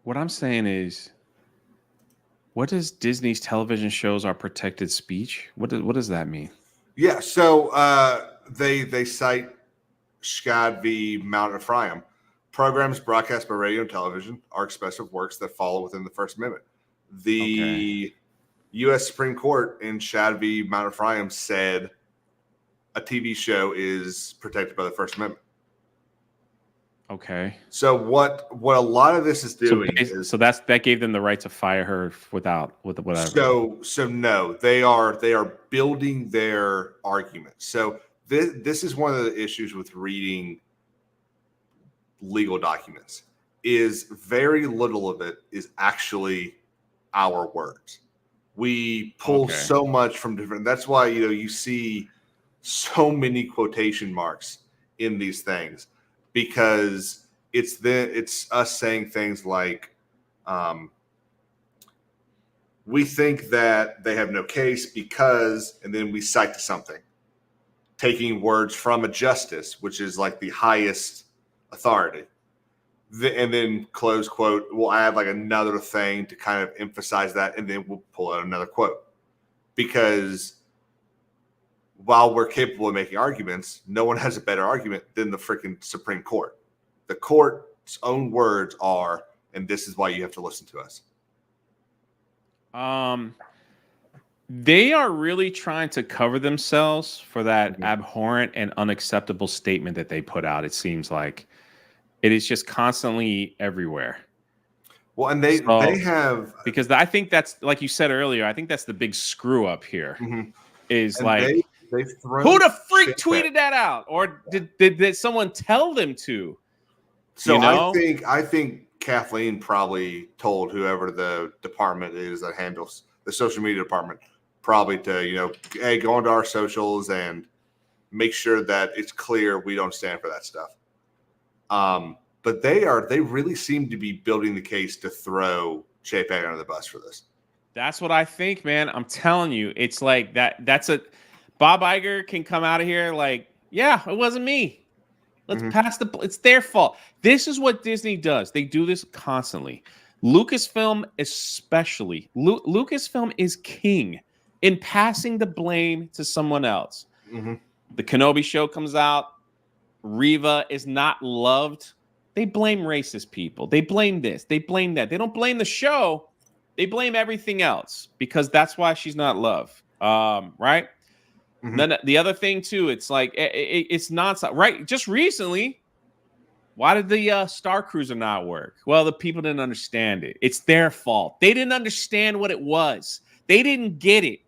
What I'm saying is, what does Disney's television shows are protected speech? What does that mean? Yeah, so they cite Schad v. Mount Ephraim. Programs broadcast by radio and television are expressive works that fall within the First Amendment. The U.S. Supreme Court in Schad v. Mount Ephraim said a TV show is protected by the First Amendment. Okay. So what a lot of this is doing so that gave them the right to fire her with whatever. So no, they are building their argument. So this is one of the issues with reading legal documents. Is very little of it is actually our words. We pull so much from different. That's why you see so many quotation marks in these things, because it's us saying things like, we think that they have no case because, and then we cite to something, taking words from a justice, which is like the highest authority. And then close quote, we'll add like another thing to kind of emphasize that, and then we'll pull out another quote. Because while we're capable of making arguments, no one has a better argument than the freaking Supreme Court. The court's own words are, and this is why you have to listen to us. They are really trying to cover themselves for that abhorrent and unacceptable statement that they put out. It seems like it is just constantly everywhere. Well, and they have, because I think that's, like you said earlier, I think that's the big screw up here. Is and like, who the freak tweeted that out, or did someone tell them to? So I think Kathleen probably told whoever the department is that handles the social media department, probably to, hey, go onto our socials and make sure that it's clear we don't stand for that stuff. But they really seem to be building the case to throw Chapek under the bus for this. That's what I think, man. I'm telling you, it's like that's Bob Iger can come out of here like, yeah, it wasn't me. Let's pass it's their fault. This is what Disney does. They do this constantly. Lucasfilm especially. Lucasfilm is king in passing the blame to someone else. The Kenobi show comes out. Reva is not loved. They blame racist people. They blame this. They blame that. They don't blame the show. They blame everything else because that's why she's not loved. Right? Then the other thing too, it's like it's nonstop. Right? Just recently, why did the Star Cruiser not work? Well, the people didn't understand it. It's their fault. They didn't understand what it was. They didn't get it.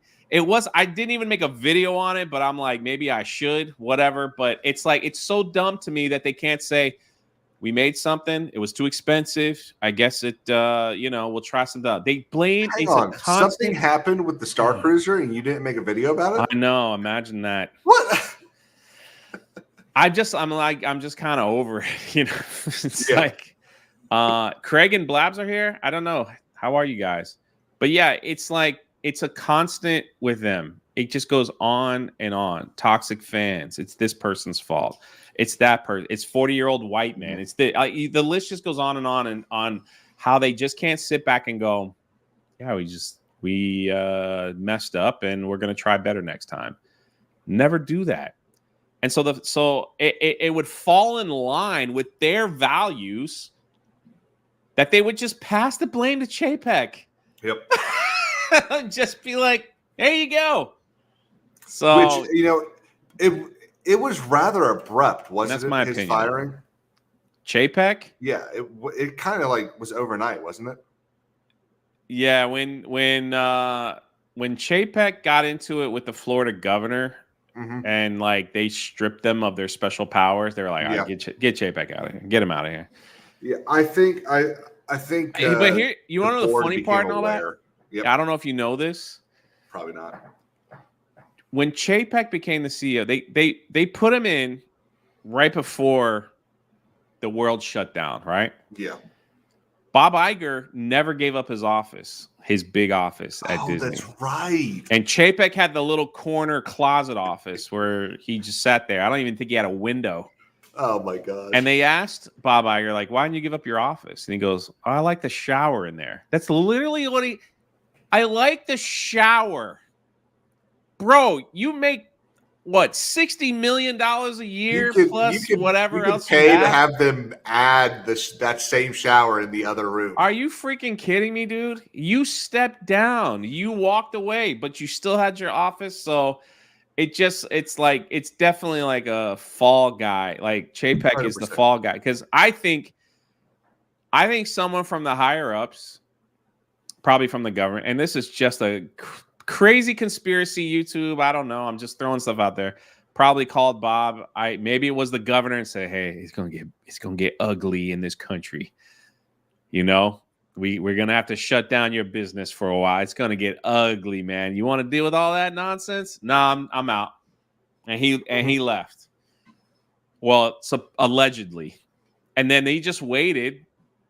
I didn't even make a video on it, but I'm like, maybe I should, whatever. But it's like, it's so dumb to me that they can't say, we made something, it was too expensive. I guess it, we'll try something. They blame. Hang on. Something happened with the Star Cruiser and you didn't make a video about it? I know. Imagine that. What? I'm just kind of over it. It's like, Craig and Blabs are here. I don't know. How are you guys? But yeah, it's like, it's a constant with them. It just goes on and on. Toxic fans. It's this person's fault. It's that person. It's 40-year-old white man. It's the list just goes on and on how they just can't sit back and go, yeah, we messed up and we're going to try better next time. Never do that. And so it would fall in line with their values that they would just pass the blame to Chapek. Yep. Just be like, there you go. So, which, it was rather abrupt, wasn't that's it? My his opinion. Firing. Chapek? Yeah, it kind of like was overnight, wasn't it? Yeah, when Chapek got into it with the Florida governor, and like they stripped them of their special powers, they were like, all right, get Chapek out of here, get him out of here. Yeah, I think. But here, you want to know the funny part and all that? Yep. I don't know if you know this. Probably not. When Chapek became the CEO, they put him in right before the world shut down, right? Yeah. Bob Iger never gave up his office, his big office at Disney. That's right. And Chapek had the little corner closet office where he just sat there. I don't even think he had a window. Oh, my gosh. And they asked Bob Iger, like, why didn't you give up your office? And he goes, oh, I like the shower in there. That's literally what I like the shower. Bro, you make what, $60 million a year plus whatever else you pay to have them add that same shower in the other room. Are you freaking kidding me, dude? You stepped down. You walked away, but you still had your office. So it's definitely like a fall guy. Like Chapek 100%. Is the fall guy. Because I think someone from the higher ups, probably from the government, and this is just a crazy conspiracy YouTube. I don't know. I'm just throwing stuff out there. Probably called Bob. Maybe it was the governor and said, "Hey, it's gonna get ugly in this country. You know, we're gonna have to shut down your business for a while. It's gonna get ugly, man. You want to deal with all that nonsense? No, I'm out." And he left. Well, so allegedly, and then he just waited,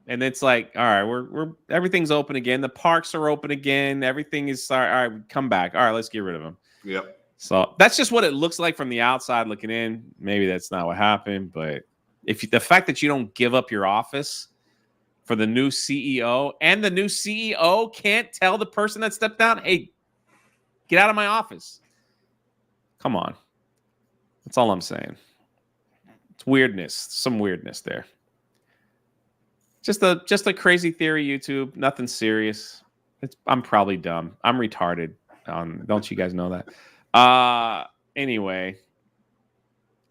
and it's like, all right, we're everything's open again. The parks are open again. Everything is all right. Come back. All right, let's get rid of him. Yep. So that's just what it looks like from the outside looking in. Maybe that's not what happened, but the fact that you don't give up your office for the new CEO, and the new CEO can't tell the person that stepped down, hey, get out of my office. Come on. That's all I'm saying. It's weirdness. Some weirdness there. Just a crazy theory, YouTube. Nothing serious. I'm probably dumb. I'm retarded. Don't you guys know that? Anyway,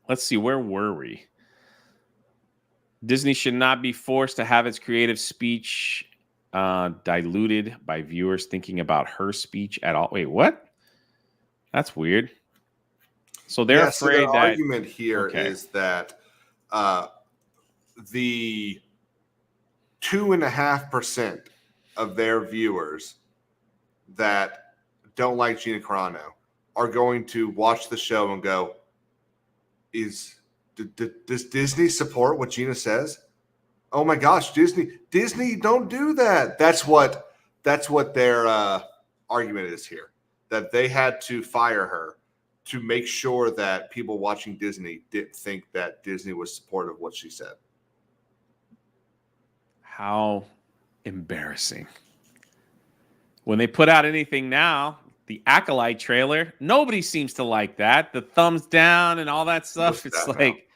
let's see. Where were we? Disney should not be forced to have its creative speech diluted by viewers thinking about her speech at all. Wait, what? That's weird. So they're afraid so the argument here is that the 2.5% of their viewers that don't like Gina Carano are going to watch the show and go, does Disney support what Gina says? Oh my gosh, Disney, don't do that. That's what their argument is here. That they had to fire her to make sure that people watching Disney didn't think that Disney was supportive of what she said. How embarrassing. When they put out anything now, the Acolyte trailer, nobody seems to like that. The thumbs down and all that stuff. It's like,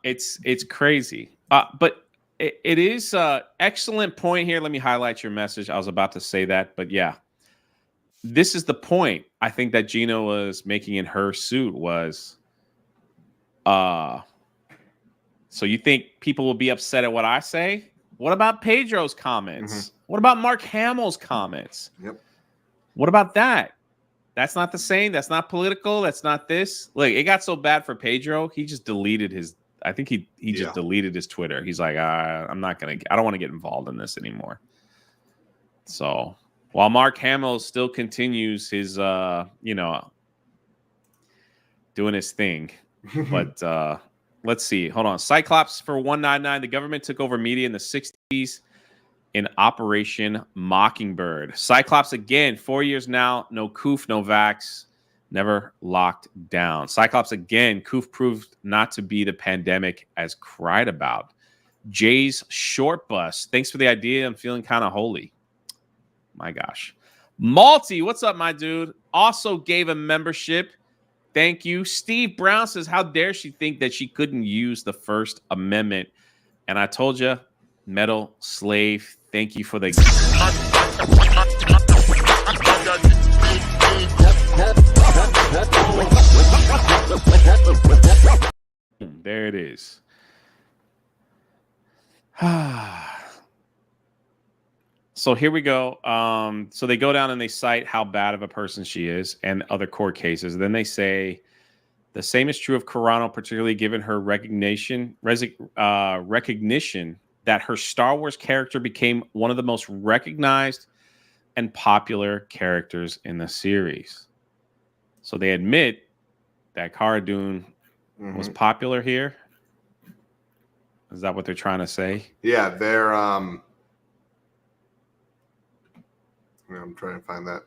it's crazy. But it is excellent point here. Let me highlight your message. I was about to say that, but yeah. This is the point I think that Gina was making in her suit was, so you think people will be upset at what I say? What about Pedro's comments? Mm-hmm. What about Mark Hamill's comments? Yep. What about that? That's not the same. That's not political. That's not this. Like, it got so bad for Pedro. He just deleted his, I think he just deleted his Twitter. He's like, I don't want to get involved in this anymore. So while Mark Hamill still continues his, doing his thing. But let's see. Hold on. Cyclops for 199. The government took over media in the 60s in Operation Mockingbird. Cyclops again, 4 years now. No coof, no vax. Never locked down. Cyclops again. Coof proved not to be the pandemic as cried about. Jay's short bus. Thanks for the idea. I'm feeling kind of holy. My gosh. Malty, what's up, my dude? Also gave a membership. Thank you. Steve Brown says, how dare she think that she couldn't use the First Amendment? And I told you, Metal Slave, thank you for the... There it is. So here we go. So they go down and they cite how bad of a person she is and other court cases. Then they say the same is true of Carano, particularly given her recognition that her Star Wars character became one of the most recognized and popular characters in the series. So they admit that Cara Dune was popular here. Is that what they're trying to say? Yeah, they're I'm trying to find that.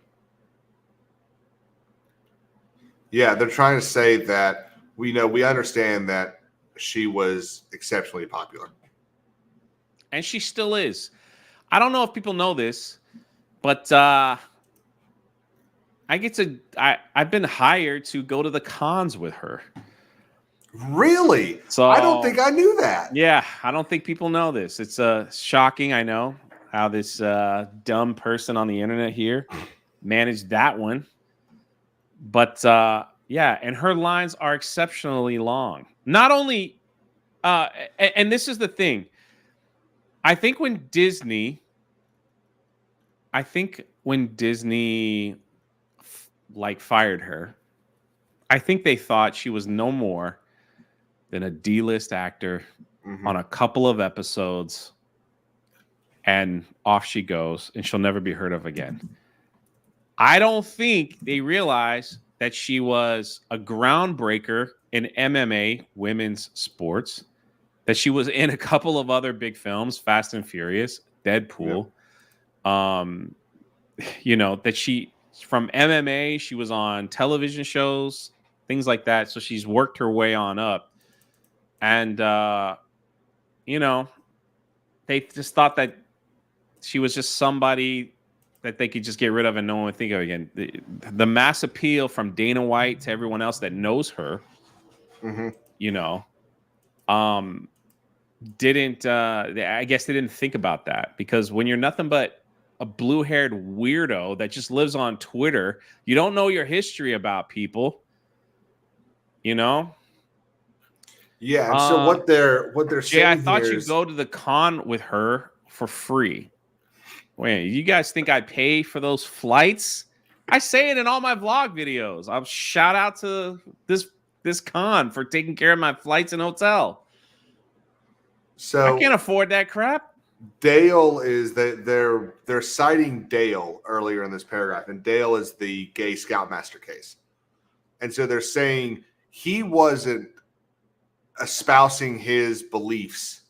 Yeah, they're trying to say that we understand that she was exceptionally popular. And she still is. I don't know if people know this, but I've been hired to go to the cons with her. Really? So I don't think I knew that. Yeah, I don't think people know this. It's shocking, I know, how this dumb person on the internet here managed that one. But yeah, and her lines are exceptionally long. Not only, and this is the thing. I think when Disney fired her, I think they thought she was no more than a D-list actor on a couple of episodes, and off she goes, and she'll never be heard of again. I don't think they realized that she was a groundbreaker in MMA women's sports, that she was in a couple of other big films, Fast and Furious, Deadpool. You know, that she, from MMA, she was on television shows, things like that. So she's worked her way on up. And, you know, they just thought that she was just somebody that they could just get rid of and no one would think of again. The mass appeal from Dana White to everyone else that knows her, you know, didn't, I guess they didn't think about that, because when you're nothing but a blue-haired weirdo that just lives on Twitter, you don't know your history about people, you know? Yeah, and so what they're saying, yeah, I thought here you'd is, go to the con with her for free. Wait, you guys think I pay for those flights? I say it in all my vlog videos. I'll shout out to this con for taking care of my flights and hotel. so I can't afford that crap. Dale is that they're citing Dale earlier in this paragraph, and Dale is the gay Scoutmaster case, and so they're saying he wasn't espousing his beliefs,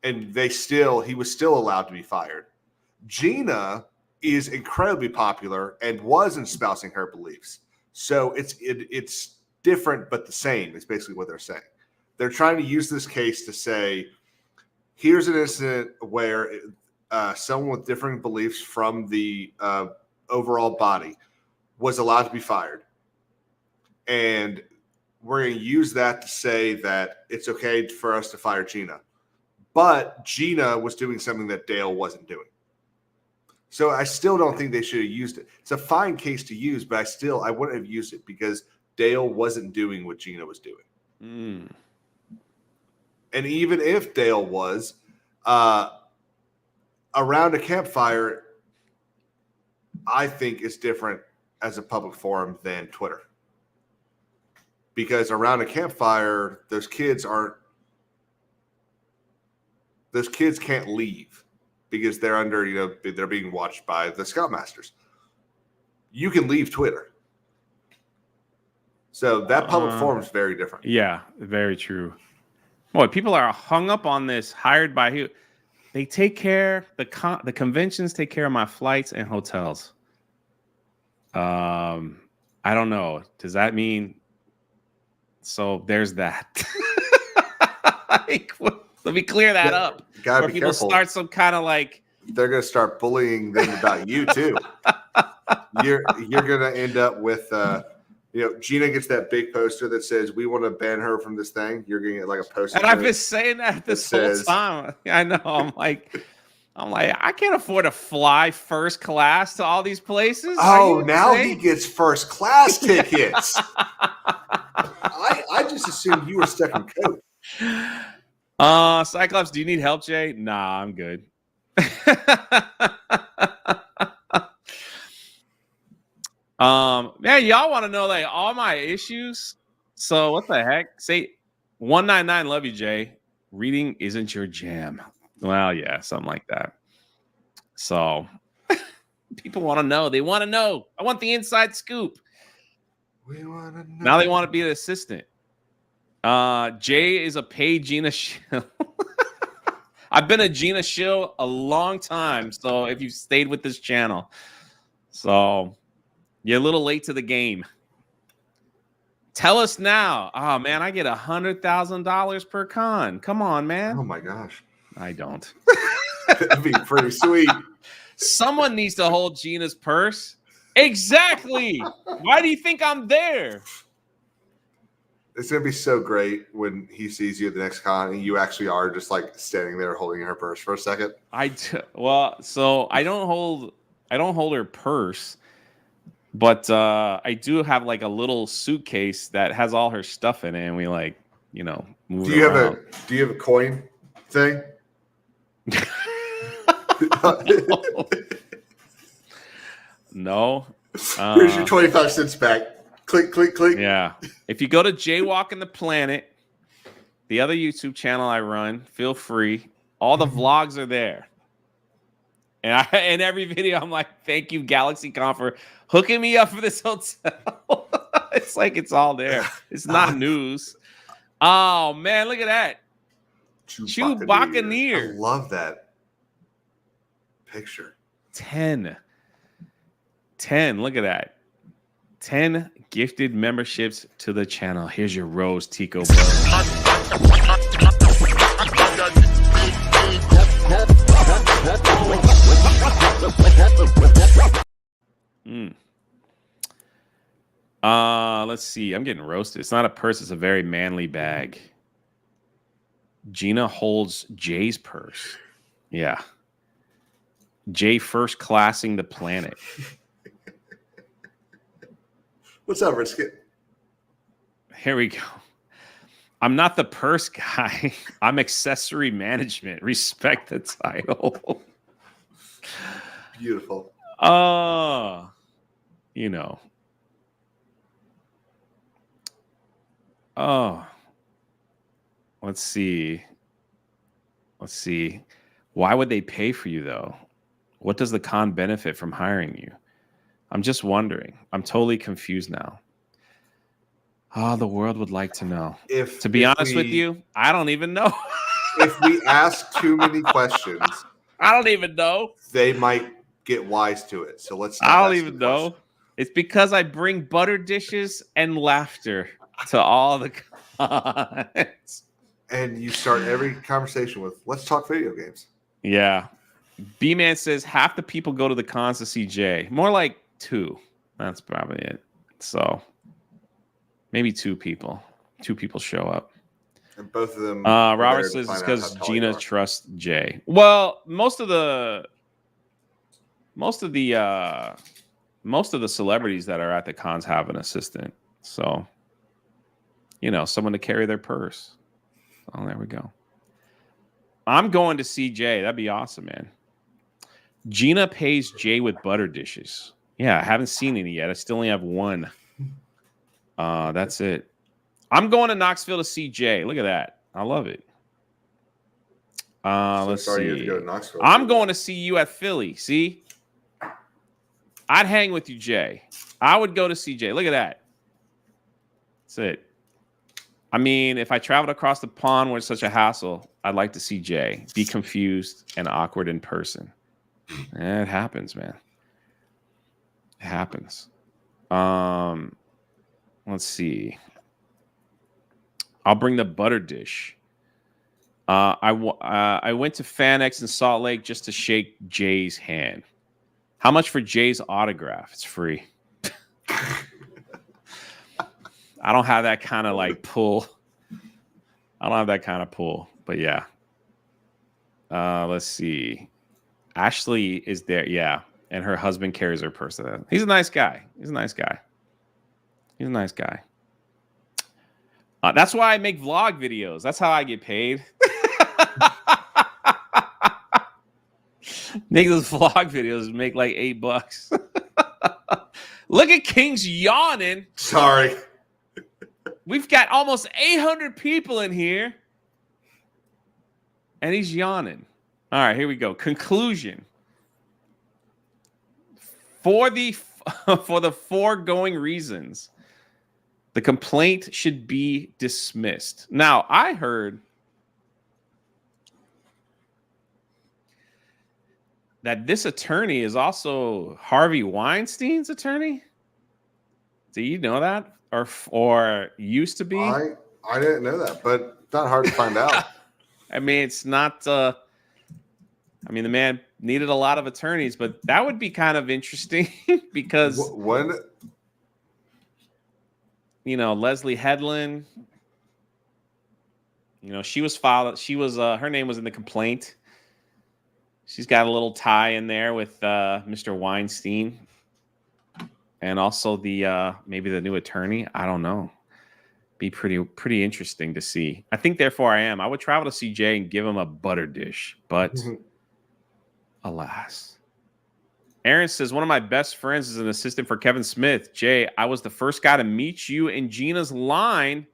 and he was still allowed to be fired. Gina is incredibly popular and was espousing her beliefs, so it's different but the same. Is basically what they're saying. They're trying to use this case to say, here's an incident where someone with differing beliefs from the overall body was allowed to be fired. And we're going to use that to say that it's okay for us to fire Gina. But Gina was doing something that Dale wasn't doing. So I still don't think they should have used it. It's a fine case to use, but I wouldn't have used it because Dale wasn't doing what Gina was doing. And even if Dale was, around a campfire, I think is different as a public forum than Twitter. Because around a campfire, those kids can't leave because they're under, they're being watched by the Scoutmasters. You can leave Twitter. So that public forum is very different. Yeah, very true. Boy, people are hung up on this. Hired by who? They take care. The conventions take care of my flights and hotels. I don't know. Does that mean? So there's that. Let me clear that up. Gotta be be people careful. Start some kind of like. They're gonna start bullying them about you too. You're gonna end up with. Gina gets that big poster that says, "We want to ban her from this thing." You're going to get like a poster. And I've been saying that this whole time. I know. I'm like, I can't afford to fly first class to all these places. Oh, now he gets first class tickets. I just assumed you were stuck in coach. Cyclops, do you need help, Jay? Nah, I'm good. Man, y'all want to know like all my issues. So what the heck? Say 199, love you, Jay. Reading isn't your jam. Well, yeah, something like that. So people want to know. They want to know. I want the inside scoop. We want to know. Now they want to be an assistant. Jay is a paid Gina shill. I've been a Gina shill a long time. So if you've stayed with this channel. So you're a little late to the game. Tell us now. Oh, man, I get $100,000 per con. Come on, man. Oh, my gosh. I don't. That'd be pretty sweet. Someone needs to hold Gina's purse. Exactly. Why do you think I'm there? It's going to be so great when he sees you at the next con and you actually are just like standing there holding her purse for a second. So I don't hold her purse. But I do have like a little suitcase that has all her stuff in it, and we like, move do you around. Do you have a coin thing? No. Here's your 25 cents back. Click, click, click. Yeah. If you go to Jaywalking the Planet, the other YouTube channel I run, feel free. All the vlogs are there. And in every video, I'm like, thank you, GalaxyCon, for hooking me up for this hotel. It's like it's all there. It's not news. Oh, man, look at that. Chewbacca. I love that picture. 10. Look at that. 10 gifted memberships to the channel. Here's your rose, Tico. Let's see. I'm getting roasted. It's not a purse. It's a very manly bag. Gina holds Jay's purse. Yeah. Jay first classing the planet. What's up, Brisket? Here we go. I'm not the purse guy. I'm accessory management. Respect the title. Beautiful. You know. Oh. Let's see. Why would they pay for you, though? What does the con benefit from hiring you? I'm just wondering. I'm totally confused now. Oh, the world would like to know. To be honest with you, I don't even know. If we ask too many questions, I don't even know. They might get wise to it. So let's. I don't even know. It's because I bring butter dishes and laughter to all the cons. And you start every conversation with, let's talk video games. Yeah. B-Man says half the people go to the cons to see Jay. More like 2. That's probably it. So maybe 2 people. 2 people show up. And both of them. Robert says it's because Gina trusts Jay. Well, most of the celebrities that are at the cons have an assistant. So, someone to carry their purse. Oh, there we go. I'm going to see Jay. That'd be awesome, man. Gina pays Jay with butter dishes. Yeah, I haven't seen any yet. I still only have 1. That's it. I'm going to Knoxville to see Jay. Look at that. I love it. Let's see. You have to go to Knoxville. I'm going to see you at Philly. See? I'd hang with you, Jay. I would go to see Jay. Look at that. That's it. I mean, if I traveled across the pond where it's such a hassle, I'd like to see Jay be confused and awkward in person. It happens, man. It happens. Let's see. I'll bring the butter dish. I went to FanX in Salt Lake just to shake Jay's hand. How much for Jay's autograph? It's free. I don't have that kind of pull. I don't have that kind of pull, but yeah. Let's see. Ashley is there. Yeah. And her husband carries her purse. He's a nice guy. That's why I make vlog videos. That's how I get paid. Make those vlog videos, make like $8. Look at King's yawning. Sorry. We've got almost 800 people in here. And he's yawning. All right, here we go. Conclusion. For the foregoing reasons, the complaint should be dismissed. Now, I heard that this attorney is also Harvey Weinstein's attorney. Do you know that? Or used to be? I didn't know that, but it's not hard to find out. I mean, it's not. The man needed a lot of attorneys, but that would be kind of interesting because when Leslie Headland, she was filed. She was her name was in the complaint. She's got a little tie in there with Mr. Weinstein. And also the maybe the new attorney. I don't know. Be pretty interesting to see. I think therefore I am. I would travel to see Jay and give him a butter dish, but alas. Aaron says, one of my best friends is an assistant for Kevin Smith. Jay, I was the first guy to meet you in Gina's line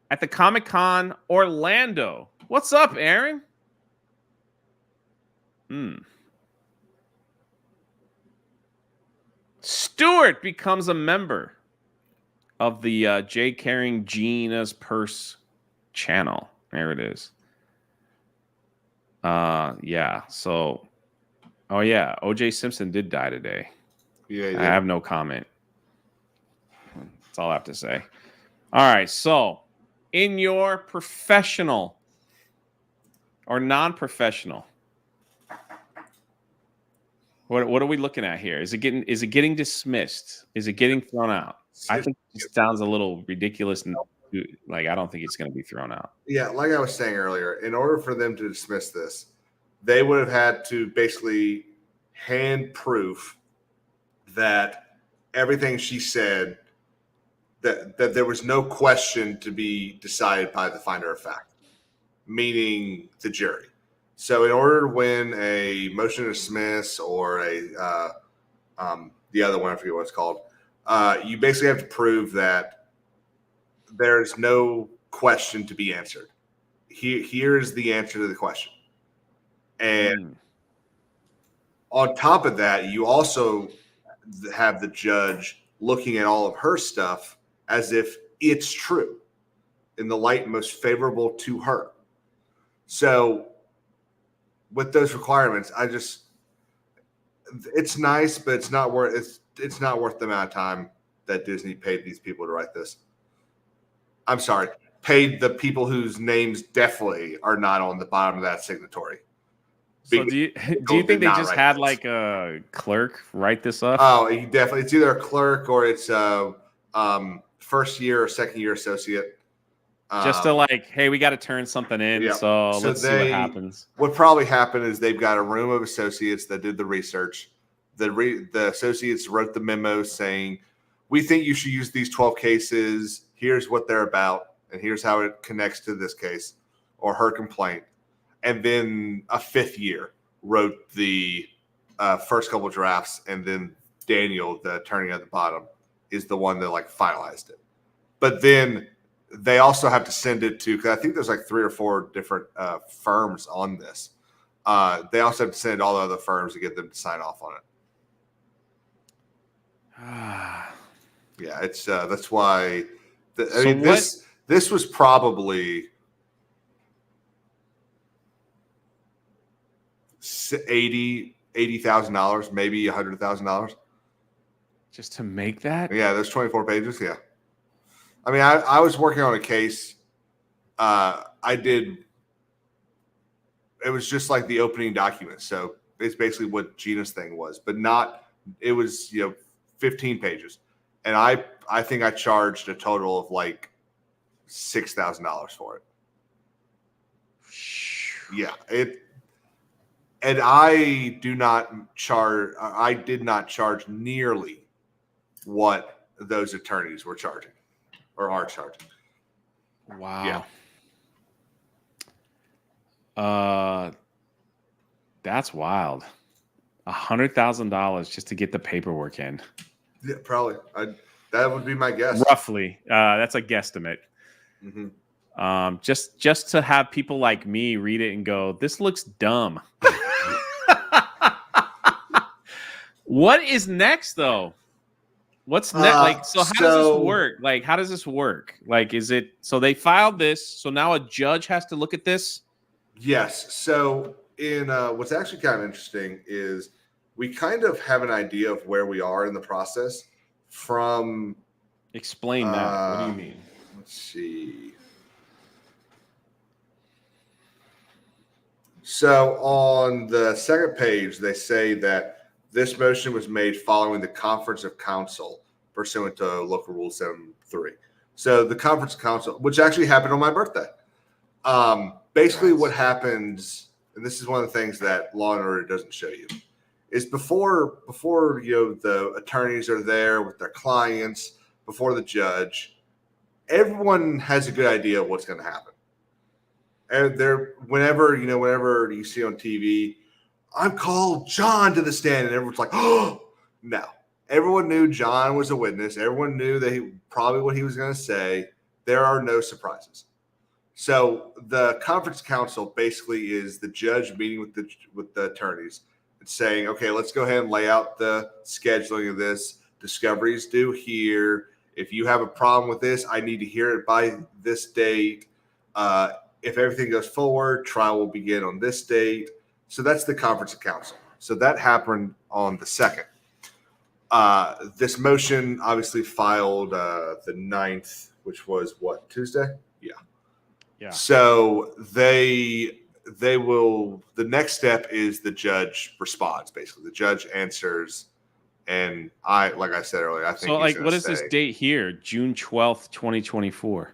at the Comic-Con Orlando. What's up, Aaron? Stuart becomes a member of the Jay Carrying Gina's Purse channel. There it is. Yeah. So, oh yeah, O.J. Simpson did die today. Yeah, I have no comment. That's all I have to say. All right. So, in your professional or non-professional, what are we looking at here? Is it getting dismissed? Is it getting thrown out? I think it sounds a little ridiculous, and like I don't think it's going to be thrown out. Yeah, like I was saying earlier, in order for them to dismiss this, they would have had to basically hand proof that everything she said, that there was no question to be decided by the finder of fact, meaning the jury. So in order to win a motion to dismiss or the other one, I forget what it's called, you basically have to prove that there's no question to be answered. Here is the answer to the question. And on top of that, you also have the judge looking at all of her stuff as if it's true in the light most favorable to her. So with those requirements, it's nice, but it's not worth the amount of time that Disney paid these people to write this. I'm sorry, paid the people whose names definitely are not on the bottom of that signatory. So do you think they just had like a clerk write this up? Oh, you definitely. It's either a clerk or it's a first year or second year associate. Just to like, hey, we got to turn something in, yeah. so let's see what happens. What probably happened is they've got a room of associates that did the research. The associates wrote the memo saying, we think you should use these 12 cases. Here's what they're about, and here's how it connects to this case or her complaint. And then a fifth year wrote the first couple drafts, and then Daniel, the attorney at the bottom, is the one that like finalized it. But then they also have to send it to, because I think there's like 3 or 4 different firms on this. They also have to send it to all the other firms to get them to sign off on it. Yeah, it's that's why. This was probably $80,000, maybe $100,000, just to make that. Yeah, there's 24 pages. Yeah, I mean, I was working on a case. It was just like the opening document, so it's basically what Gina's thing was, but not. It was 15 pages, and I think I charged a total of like $6,000 for it. Yeah, and I did not charge nearly what those attorneys were charging or are charging. Wow. Yeah. That's wild. $100,000 just to get the paperwork in. Yeah, probably. That would be my guess. Roughly. That's a guesstimate. Mm-hmm. Just to have people like me read it and go, this looks dumb. What is next though? What's next? Like, so how does this work? Like, how does this work? Like, is it so they filed this, so now a judge has to look at this? Yes. So in what's actually kind of interesting is we kind of have an idea of where we are in the process from. Explain that. What do you mean? Let's see. So on the second page, they say that this motion was made following the conference of counsel pursuant to local rule 7.3. So the conference of counsel, which actually happened on my birthday. Basically what happens, and this is one of the things that Law and Order doesn't show you, is before the attorneys are there with their clients, before the judge, everyone has a good idea of what's going to happen. And whenever you see on TV, I'm called John to the stand. And everyone's like, oh, no. Everyone knew John was a witness. Everyone knew that probably what he was going to say. There are no surprises. So the conference counsel basically is the judge meeting with the attorneys and saying, okay, let's go ahead and lay out the scheduling of this. Discovery is due here. If you have a problem with this, I need to hear it by this date. If everything goes forward, trial will begin on this date. So that's the conference of counsel. So that happened on the 2nd. This motion obviously filed the 9th, which was what, Tuesday? Yeah. So they will, the next step is the judge responds, basically. The judge answers, and like I said earlier, I think so. Like, what is this date here? June 12th, 2024.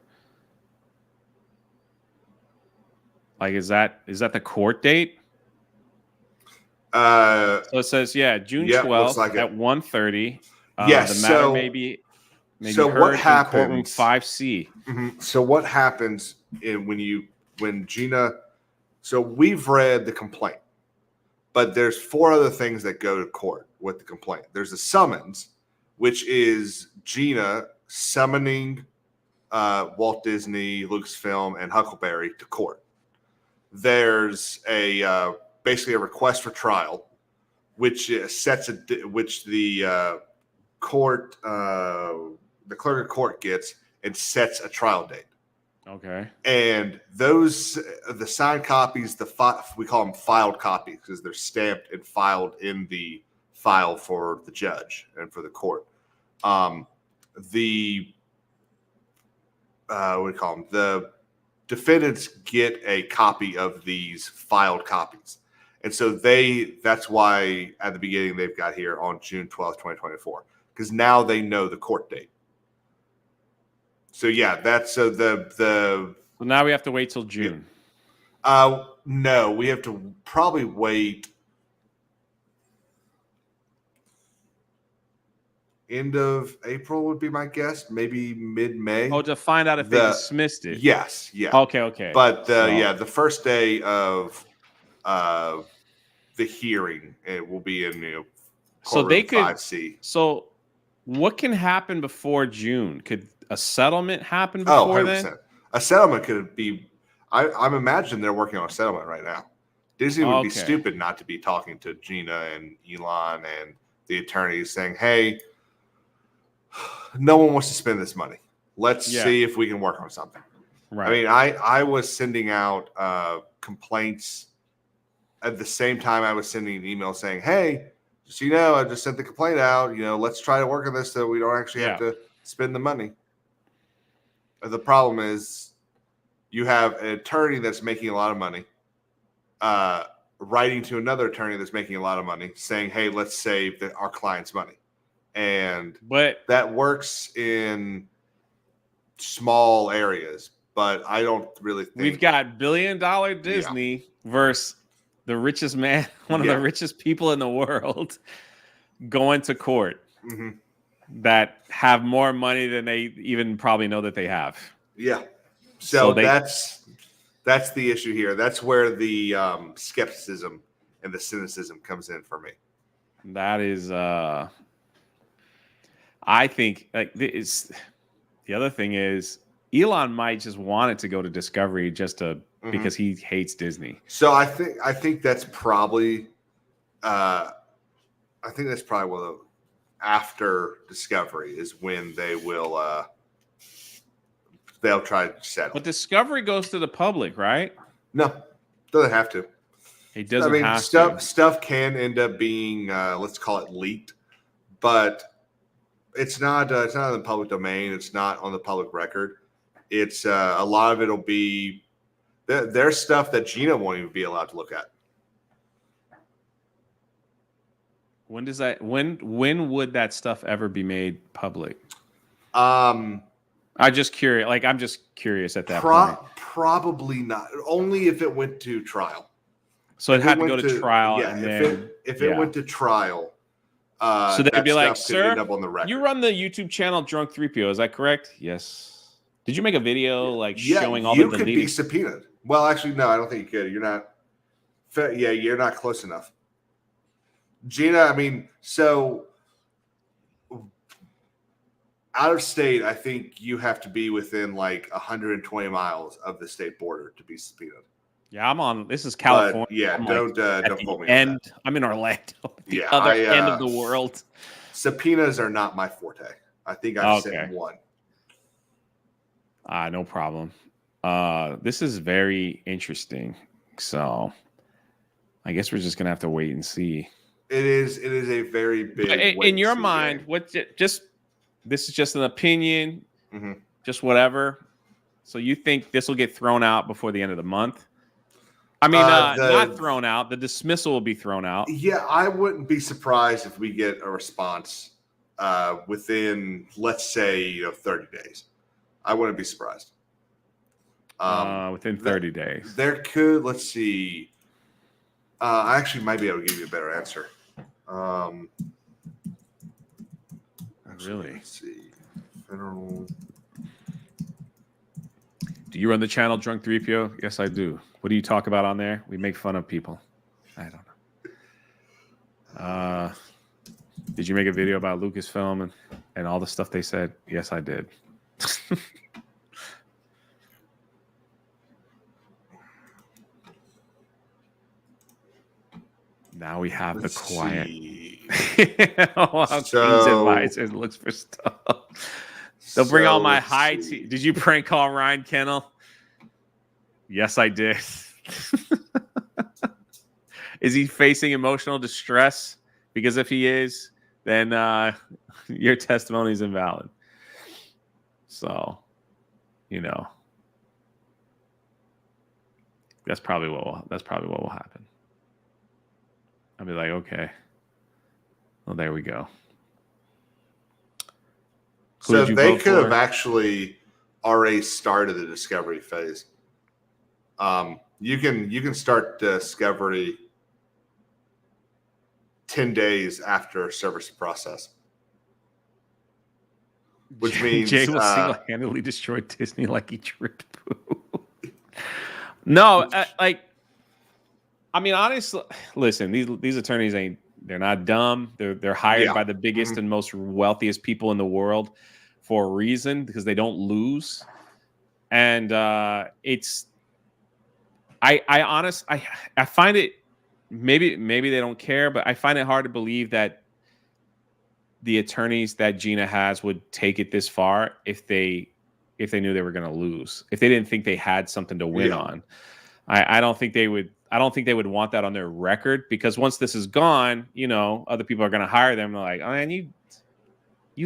Like, is that the court date? So it says, June 12th at 1:30. Yes. The matter may be so heard what in happens? courtroom 5C. Mm-hmm. So what happens when Gina? So we've read the complaint, but there's 4 other things that go to court with the complaint. There's a summons, which is Gina summoning Walt Disney, Lucasfilm, and Huckleberry to court. There's basically a request for trial, which which the court, the clerk of court gets and sets a trial date. Okay. And the signed copies, we call them filed copies because they're stamped and filed in the file for the judge and for the court. What do we call them? The defendants get a copy of these filed copies. And so that's why at the beginning they've got here on June 12th, 2024, because now they know the court date. So that's so now we have to wait till June. No, we have to probably wait end of April would be my guess, maybe mid-May. Oh, to find out if they dismissed it. Yes, yeah. Okay. But the first day of the hearing, it will be in so they could 5C. So what can happen before June? Could a settlement happen before 100%. then? A settlement could be. I'm imagining they're working on a settlement right now. Disney would be stupid not to be talking to Gina and Elon and the attorneys saying, "Hey, no one wants to spend this money. Let's see if we can work on something." Right. I mean, I was sending out complaints at the same time I was sending an email saying, "Hey, just I just sent the complaint out. Let's try to work on this so we don't actually have to spend the money." The problem is you have an attorney that's making a lot of money, writing to another attorney that's making a lot of money, saying, "Hey, let's save our client's money." But that works in small areas, but I don't really think we've got $1 billion Disney versus the richest man, one of the richest people in the world, going to court that have more money than they even probably know that they have. Yeah. So that's the issue here. That's where the skepticism and the cynicism comes in for me. That is I think it's the other thing is Elon might just want it to go to Discovery just to because he hates Disney. So I think that's probably well after Discovery is when they will they'll try to settle. But Discovery goes to the public, right? No, doesn't have to. It doesn't have to. Stuff can end up being let's call it leaked, but it's not in the public domain. It's not on the public record. It's a lot of it'll be there's stuff that Gina won't even be allowed to look at. When does that? When would that stuff ever be made public? I'm just curious. I'm just curious at that point. Probably not. Only if it went to trial. So it had to go to trial. Yeah. And then, if it went to trial. So they'd be like, "Sir, on the record. You run the YouTube channel Drunk3po, is that correct?" Yes. Did you make a video showing all the deleted? You could be subpoenaed. Well, actually, no, I don't think you could. You're not. Yeah, you're not close enough. Gina, I mean, so out of state, I think you have to be within like 120 miles of the state border to be subpoenaed. Yeah, I'm on. This is But California. yeah, I'm don't at quote the me on end. that. I'm in Orlando, the Yeah, other end of the world. Subpoenas are not my forte. I think I've Okay. sent one. No problem. This is very interesting. So I guess we're just gonna have to wait and see. It is a very big In your mind, what's it? Just this is just an opinion, just whatever. So you think this will get thrown out before the end of the month? I mean, not thrown out. The dismissal will be thrown out. Yeah, I wouldn't be surprised if we get a response within, let's say, 30 days. I wouldn't be surprised. Within 30 days. There could, let's see. I actually might be able to give you a better answer. Really? Let's see. Federal. Do you run the channel Drunk3po? Yes, I do. What do you talk about on there? We make fun of people. I don't know. Did you make a video about Lucasfilm and all the stuff they said? Yes, I did. Now we have the quiet. Advisors looks for stuff. They'll bring all my high tea. Did you prank call Ryan Kennel? Yes, I did. Is he facing emotional distress? Because if he is, then your testimony is invalid. So, that's probably what will happen. I'll be like, okay. Well, there we go. So they could have actually already started the discovery phase. You can start discovery 10 days after service process, which means Jay will single-handedly destroy Disney like he tripped poo. No, I mean, honestly, listen, these attorneys they're not dumb. They're hired by the biggest and most wealthiest people in the world for a reason, because they don't lose. And I find it, maybe they don't care, but I find it hard to believe that the attorneys that Gina has would take it this far if they knew they were going to lose, if they didn't think they had something to win on. I don't think they would. I don't think they would want that on their record, because once this is gone, other people are going to hire them. They're like, oh man, you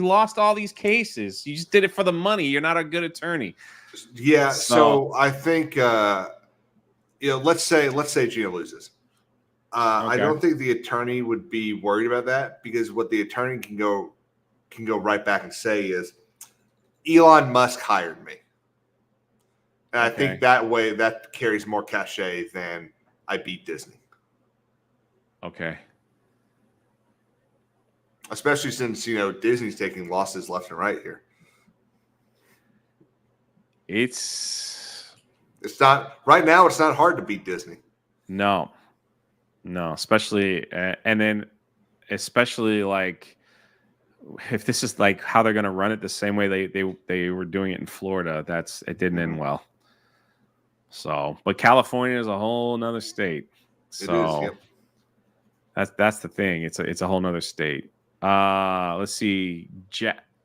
lost all these cases. You just did it for the money. You're not a good attorney. Yeah. So I think, let's say Gina loses. I don't think the attorney would be worried about that, because what the attorney can go right back and say is, Elon Musk hired me. And I think that way that carries more cachet than I beat Disney. Okay. Especially since, Disney's taking losses left and right here. It's not right now. It's not hard to beat Disney. No, especially like if this is like how they're going to run it the same way they were doing it in Florida, it didn't end well. So, but California is a whole nother state. So it is, that's the thing. It's a whole nother state. Let's see.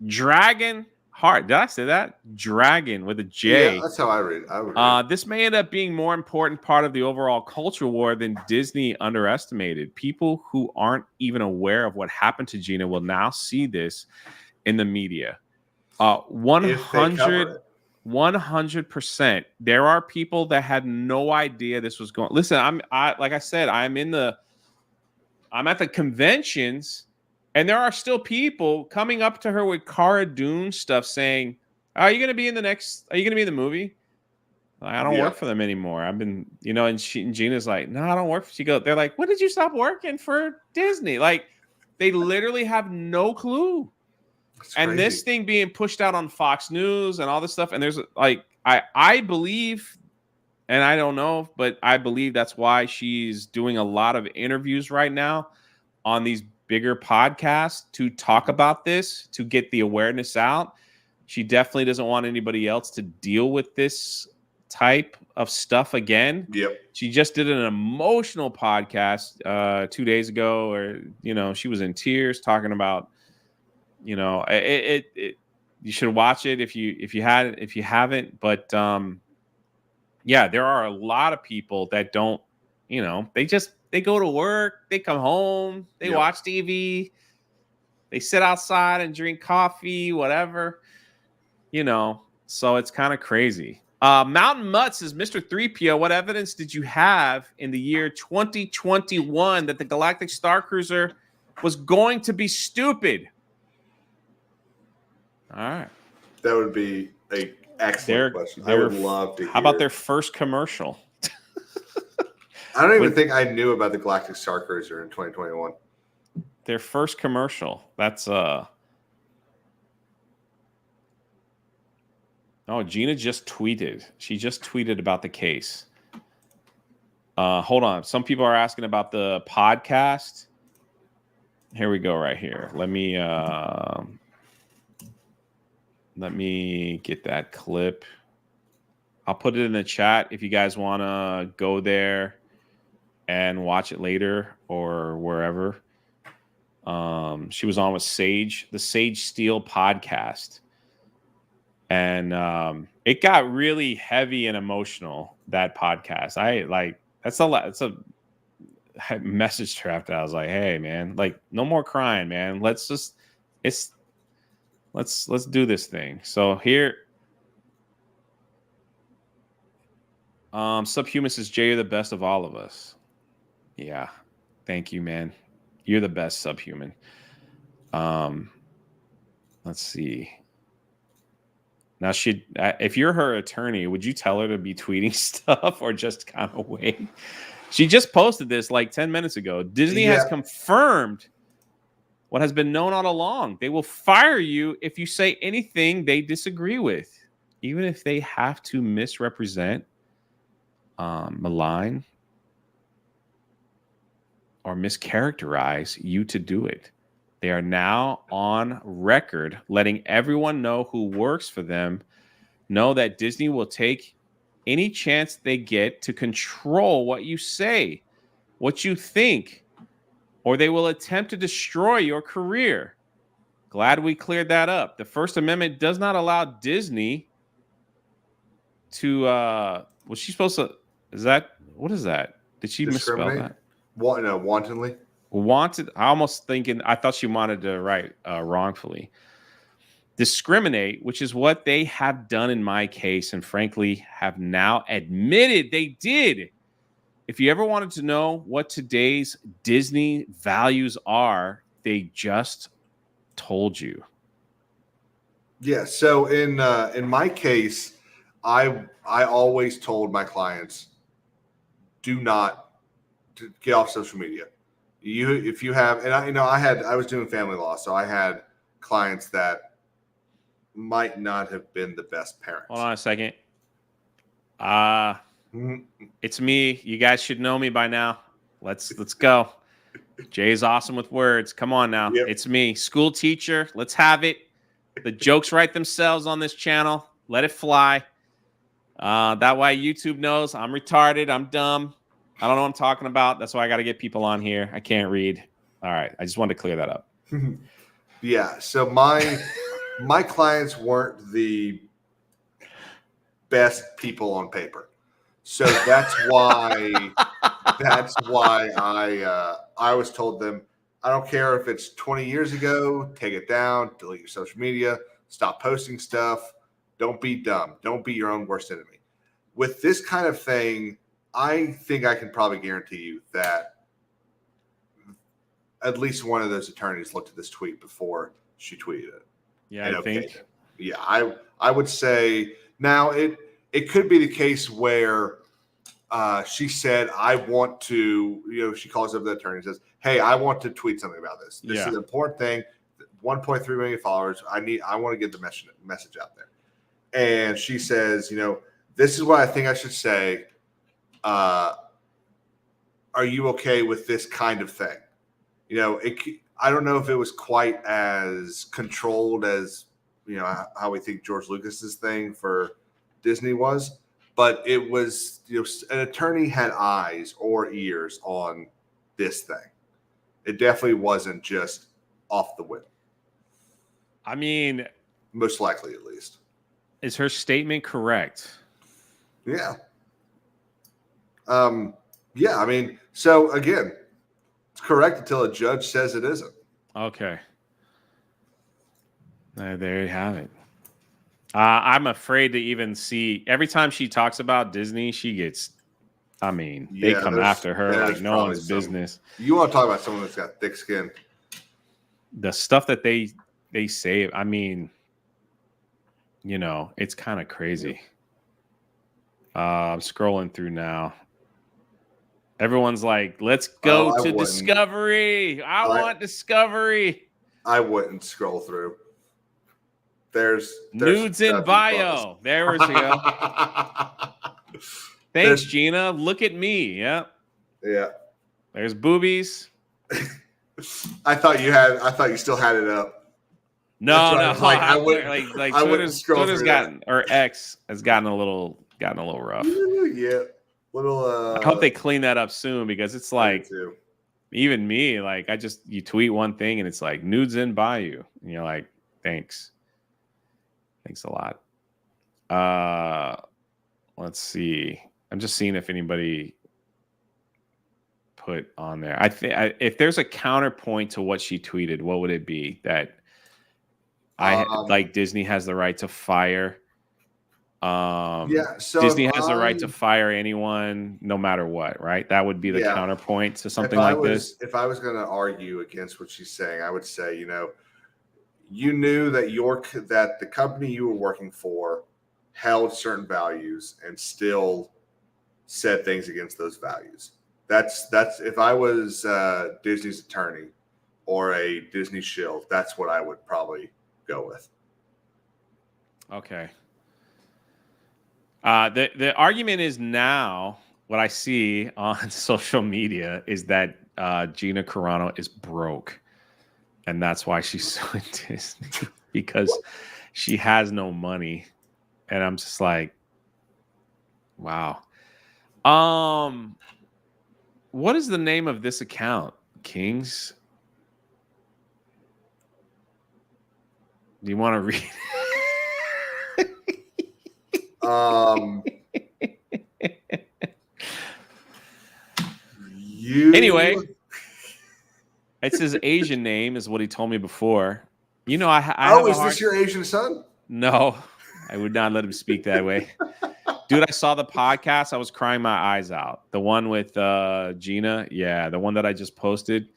Dragon Heart. Did I say that? Dragon with a J. Yeah, that's how I read it. This may end up being more important part of the overall culture war than Disney underestimated. People who aren't even aware of what happened to Gina will now see this in the media. 100%. There are people that had no idea this was going. Listen, like I said, I'm at the conventions, and there are still people coming up to her with Cara Dune stuff saying, are you going to be in the movie? I don't work for them anymore. I've been, and Gina's like, no, I don't work. They're like, when did you stop working for Disney? Like, they literally have no clue. And this thing being pushed out on Fox News and all this stuff. And there's like, I believe, and I don't know, but I believe that's why she's doing a lot of interviews right now on these bigger podcasts to talk about this, to get the awareness out. She definitely doesn't want anybody else to deal with this type of stuff again. Yep. She just did an emotional podcast 2 days ago, or she was in tears talking about, it you should watch it if you haven't. But yeah, there are a lot of people that don't, they go to work, they come home, they watch TV, they sit outside and drink coffee, whatever, so it's kind of crazy. Mountain Mutt says, Mr. 3PO, what evidence did you have in the year 2021 that the Galactic Star Cruiser was going to be stupid? All right. That would be an excellent question. I would love to hear. How about their first commercial? I don't even think I knew about the Galactic Star Cruiser in 2021. Their first commercial. That's Oh, Gina just tweeted. She just tweeted about the case. Hold on. Some people are asking about the podcast. Here we go right here. Let me get that clip. I'll put it in the chat if you guys want to go there and watch it later or wherever. She was on with Sage, the Sage Steele podcast. And it got really heavy and emotional, that podcast. That's a lot. It's a message to her after. I was like, hey man, like no more crying, man. Let's do this thing. So here, Subhuman says, Jay, you're the best of all of us. Yeah. Thank you, man. You're the best, Subhuman. Let's see. Now, if you're her attorney, would you tell her to be tweeting stuff or just kind of wait? She just posted this like 10 minutes ago. Disney has confirmed what has been known all along. They will fire you if you say anything they disagree with, even if they have to misrepresent, malign, or mischaracterize you to do it. They are now on record letting everyone know who works for them know that Disney will take any chance they get to control what you say, what you think, or they will attempt to destroy your career. Glad we cleared that up. The First Amendment does not allow Disney to was she supposed to what is that? Did she misspell that? No, wantonly. Wanted. I thought she wanted to write wrongfully. Discriminate, which is what they have done in my case, and frankly have now admitted they did. If you ever wanted to know what today's Disney values are, they just told you. Yeah. So in my case, I always told my clients, do not get off social media. If you have, and I was doing family law, so I had clients that might not have been the best parents. Hold on a second. It's me. You guys should know me by now. Let's go. Jay's awesome with words. Come on now. Yep. It's me, school teacher. Let's have it. The jokes write themselves on this channel. Let it fly. That way YouTube knows I'm retarded. I'm dumb. I don't know what I'm talking about. That's why I got to get people on here. I can't read. All right. I just wanted to clear that up. Yeah. So my clients weren't the best people on paper. So that's why I always told them, I don't care if it's 20 years ago, take it down, delete your social media, stop posting stuff. Don't be dumb. Don't be your own worst enemy. With this kind of thing, I think I can probably guarantee you that at least one of those attorneys looked at this tweet before she tweeted it. Yeah, I think. Yeah, I would say now it could be the case where she said, I want to, she calls up the attorney and says, hey, I want to tweet something about this. This is an important thing. 1.3 million followers. I want to get the message out there. And she says, this is what I think I should say. Are you okay with this kind of thing? I don't know if it was quite as controlled as how we think George Lucas's thing for Disney was, but it was an attorney had eyes or ears on this thing. It definitely wasn't just off the whim. I mean, most likely, at least. Is her statement correct? Yeah. Yeah. I mean, so again, it's correct until a judge says it isn't. Okay. There you have it. I'm afraid to even see. Every time she talks about Disney, she gets. I mean, they come after her like no one's business. You want to talk about someone that's got thick skin? The stuff that they say. I mean, it's kind of crazy. I'm scrolling through now. Everyone's like, "Let's go to Discovery. I want Discovery." I wouldn't scroll through. There's nudes in bio. There we go. Thanks, Gina. Look at me. Yeah. Yeah. There's boobies. I thought you still had it up. No. I Twitter's gotten, or X has gotten a little rough. Yeah. I hope they clean that up soon, because it's like even me, like you tweet one thing and it's like nudes in bio, and you're like, thanks a lot. Let's see. I'm just seeing if anybody put on there. I think if there's a counterpoint to what she tweeted, what would it be? That like Disney has the right to fire. So Disney has the right to fire anyone, no matter what, right? That would be the counterpoint to something like this. If I was going to argue against what she's saying, I would say, you knew that the company you were working for held certain values and still said things against those values. That's if I was Disney's attorney or a Disney shill, that's what I would probably go with. Okay. The argument is now, what I see on social media is that Gina Carano is broke. And that's why she's suing Disney, because she has no money. And I'm just like, wow. What is the name of this account, Kings? Do you want to read? Anyway, it's his Asian name, is what he told me before. Is this your Asian son? No, I would not let him speak that way. Dude, I saw the podcast. I was crying my eyes out. The one with Gina. Yeah, the one that I just posted.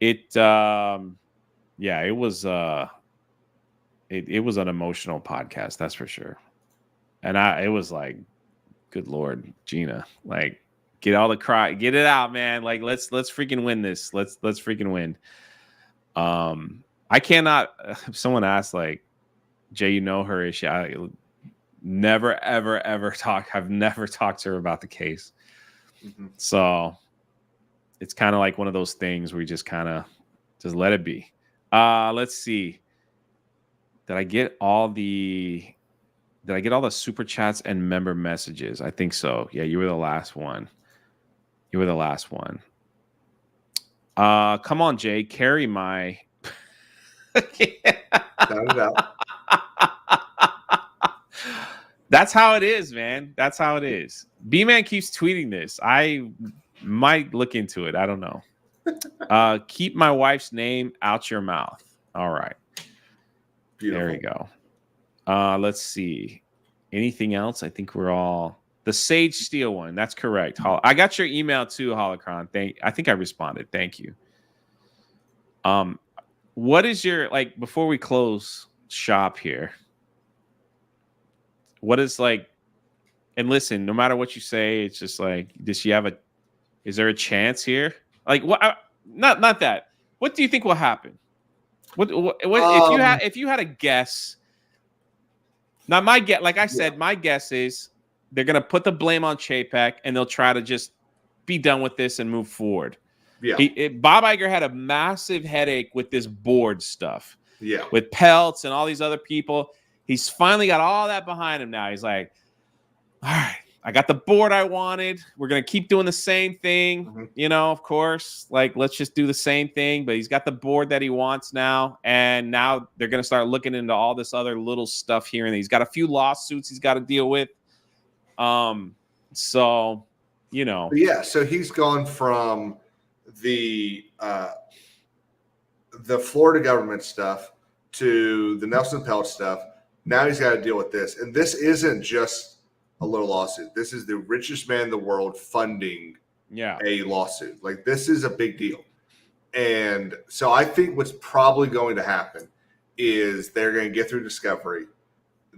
It was it was an emotional podcast, that's for sure. And it was like, good Lord, Gina, like, get all the cry, get it out, man. Like, let's freaking win this. Let's freaking win. I cannot. Someone asked, like, Jay, you know her? Is she? I never, ever talk. I've never talked to her about the case. Mm-hmm. So it's kind of like one of those things where you just kind of just let it be. Let's see. Did I get all the super chats and member messages? I think so. Yeah, you were the last one. Come on, Jay, carry my. That's how it is, man. That's how it is. B-Man keeps tweeting this. I might look into it. I don't know. Keep my wife's name out your mouth. All right. Beautiful. There we go. Let's see. Anything else? I think we're all the Sage Steel one. That's correct. I got your email too, Holocron. I think I responded. Thank you. What is your, like, before we close shop here? What is, like, and listen, no matter what you say, it's just like, is there a chance here? Like, what? Not that. What do you think will happen? What if you had a guess? Now, my guess, like I said, my guess is they're gonna put the blame on Chapek and they'll try to just be done with this and move forward. Yeah. Bob Iger had a massive headache with this board stuff. Yeah. With Peltz and all these other people. He's finally got all that behind him now. He's like, all right, I got the board I wanted. We're going to keep doing the same thing. Of course, like, let's just do the same thing. But he's got the board that he wants now. And now they're going to start looking into all this other little stuff here. And he's got a few lawsuits he's got to deal with. So, Yeah, so he's gone from the Florida government stuff to the Nelson Peltz stuff. Now he's got to deal with this. And this isn't just a little lawsuit. This is the richest man in the world funding a lawsuit. Like, this is a big deal. And so I think what's probably going to happen is they're going to get through discovery.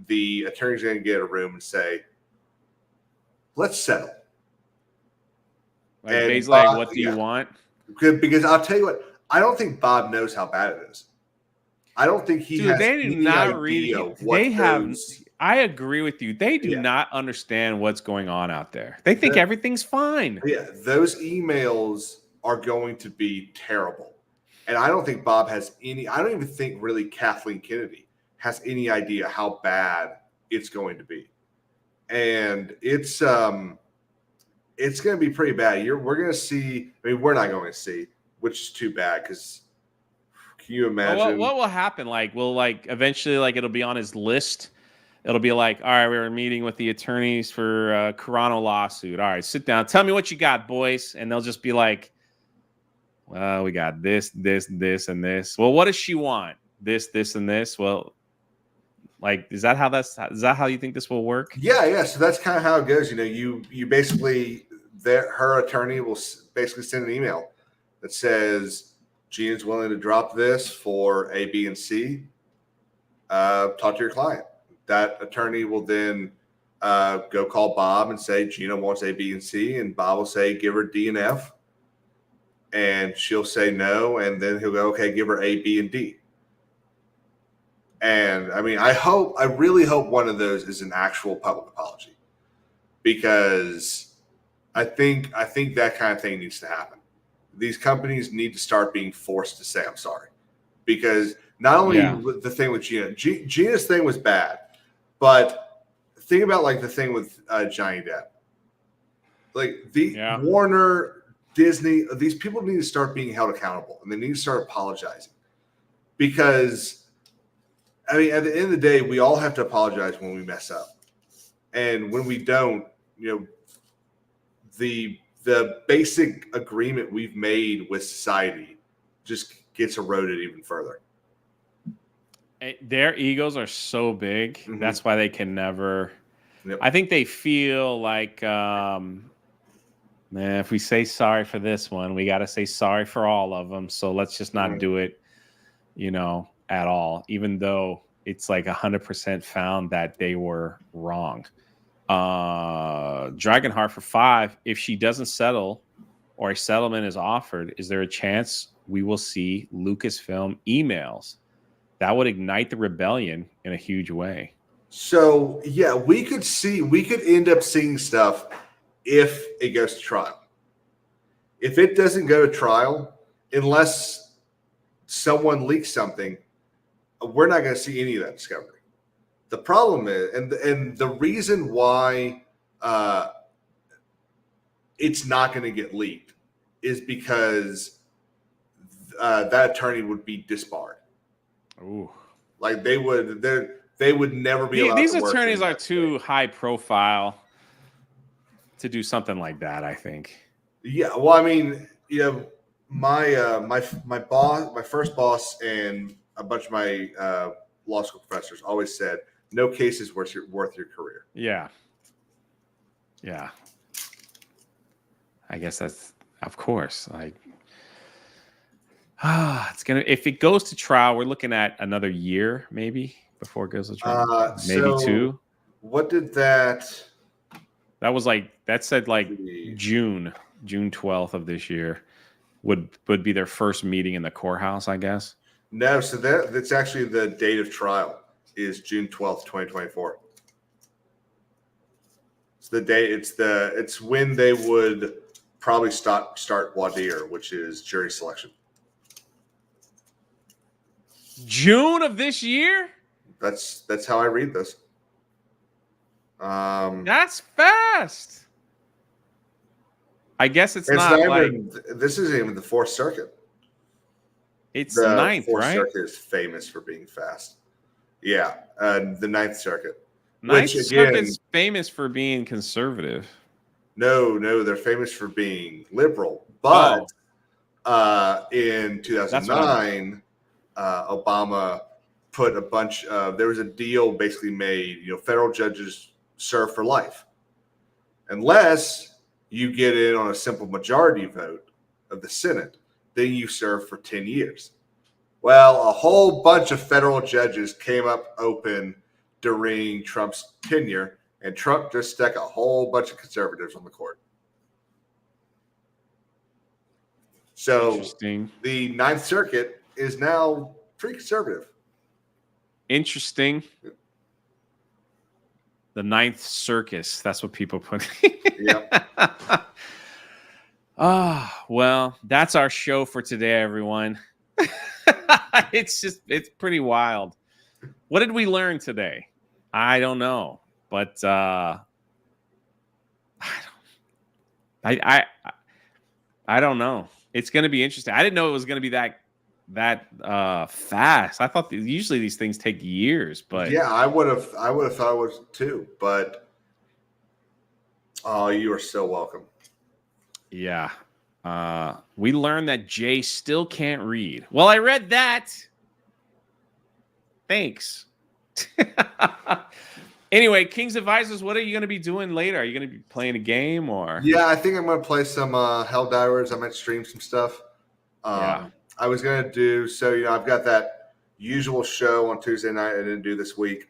The attorney's going to get a room and say, let's settle. Like, basically, like, what do you want? Because I'll tell you what, I don't think Bob knows how bad it is. I don't think he has any idea what I agree with you. They do not understand what's going on out there. They think everything's fine. Yeah, those emails are going to be terrible. And I don't think Bob has any, I don't even think really Kathleen Kennedy has any idea how bad it's going to be. And it's going to be pretty bad. We're going to see, I mean, we're not going to see, which is too bad because can you imagine? What will happen? Like, eventually, like, it'll be on his list. It'll be like, all right, we were meeting with the attorneys for Carano lawsuit. All right, sit down. Tell me what you got, boys. And they'll just be like, well, we got this, and this. Well, what does she want? This, and this. Well, like, is that how you think this will work? Yeah. So that's kind of how it goes. You basically, her attorney will basically send an email that says Gina's willing to drop this for A, B, and C. Talk to your client. That attorney will then go call Bob and say Gina wants A, B, and C, and Bob will say give her D and F, and she'll say no, and then he'll go, okay, give her A, B, and D. And I mean, I really hope one of those is an actual public apology, because I think that kind of thing needs to happen. These companies need to start being forced to say I'm sorry, because not only the thing with Gina's thing was bad, but think about like the thing with Johnny Depp, like Warner, Disney, these people need to start being held accountable, and they need to start apologizing, because I mean, at the end of the day, we all have to apologize when we mess up. And when we don't, the basic agreement we've made with society just gets eroded even further. Their egos are so big. Mm-hmm. That's why they can never. Yep. I think they feel like, man, if we say sorry for this one, we got to say sorry for all of them. So let's just not do it, at all, even though it's like 100% found that they were wrong. Dragonheart for 5, if she doesn't settle or a settlement is offered, is there a chance we will see Lucasfilm emails? That would ignite the rebellion in a huge way. So, yeah, we could end up seeing stuff if it goes to trial. If it doesn't go to trial, unless someone leaks something, we're not going to see any of that discovery. The problem is, and the reason why it's not going to get leaked is because that attorney would be disbarred. Ooh, like they would never be allowed. These to work attorneys are too high profile to do something like that, I think. Yeah, well, I mean, my boss, my first boss, and a bunch of my law school professors always said, no case is worth your career. Yeah. I guess that's, of course, like, if it goes to trial, we're looking at another year, maybe, before it goes to trial. Maybe 2. What did that was like, that said like June 12th of this year would be their first meeting in the courthouse, I guess. No, so that's actually the date of trial is June 12th, 2024. It's the day. It's when they would probably start voir dire, which is jury selection. June of this year? That's how I read this. That's fast. I guess it's not like this isn't even the Fourth Circuit. It's The ninth, Fourth right? Circuit is famous for being fast. Yeah, the Ninth Circuit. Ninth which, Circuit's famous for being conservative. No, they're famous for being liberal. But in 2009, Obama put a bunch of, there was a deal basically made, federal judges serve for life. Unless you get in on a simple majority vote of the Senate, then you serve for 10 years. Well, a whole bunch of federal judges came up open during Trump's tenure, and Trump just stuck a whole bunch of conservatives on the court. So the Ninth Circuit is now pretty conservative. Interesting. The Ninth Circus. That's what people put. Yep. Well, that's our show for today, everyone. It's pretty wild. What did we learn today? I don't know, but I don't know. It's going to be interesting. I didn't know it was going to be that fast. I thought usually these things take years, but yeah, I would have thought it was too. But you are so welcome. Yeah. We learned that Jay still can't read. Well, I read that. Thanks. Anyway, King's Advisors, what are you going to be doing later? Are you going to be playing a game or? Yeah, I think I'm going to play some Helldivers. I might stream some stuff. Yeah. I was going to do, I've got that usual show on Tuesday night I didn't do this week.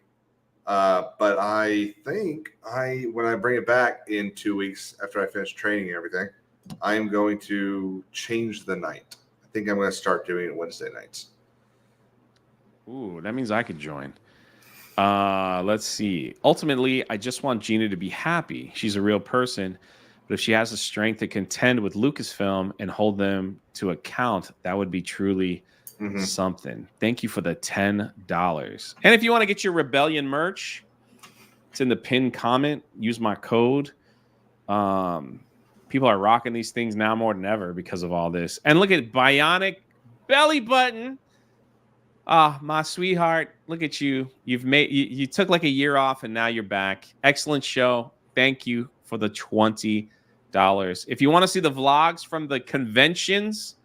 But I think when I bring it back in 2 weeks after I finish training and everything, I am going to change the night. I think I'm going to start doing it Wednesday nights. Ooh, that means I could join. Let's see. Ultimately, I just want Gina to be happy. She's a real person. But if she has the strength to contend with Lucasfilm and hold them to account, that would be truly something. Thank you for the $10. And if you want to get your Rebellion merch, it's in the pinned comment. Use my code. People are rocking these things now more than ever because of all this. And look at Bionic Belly Button. My sweetheart, look at you. You took like a year off and now you're back. Excellent show. Thank you for the $20. If you want to see the vlogs from the conventions,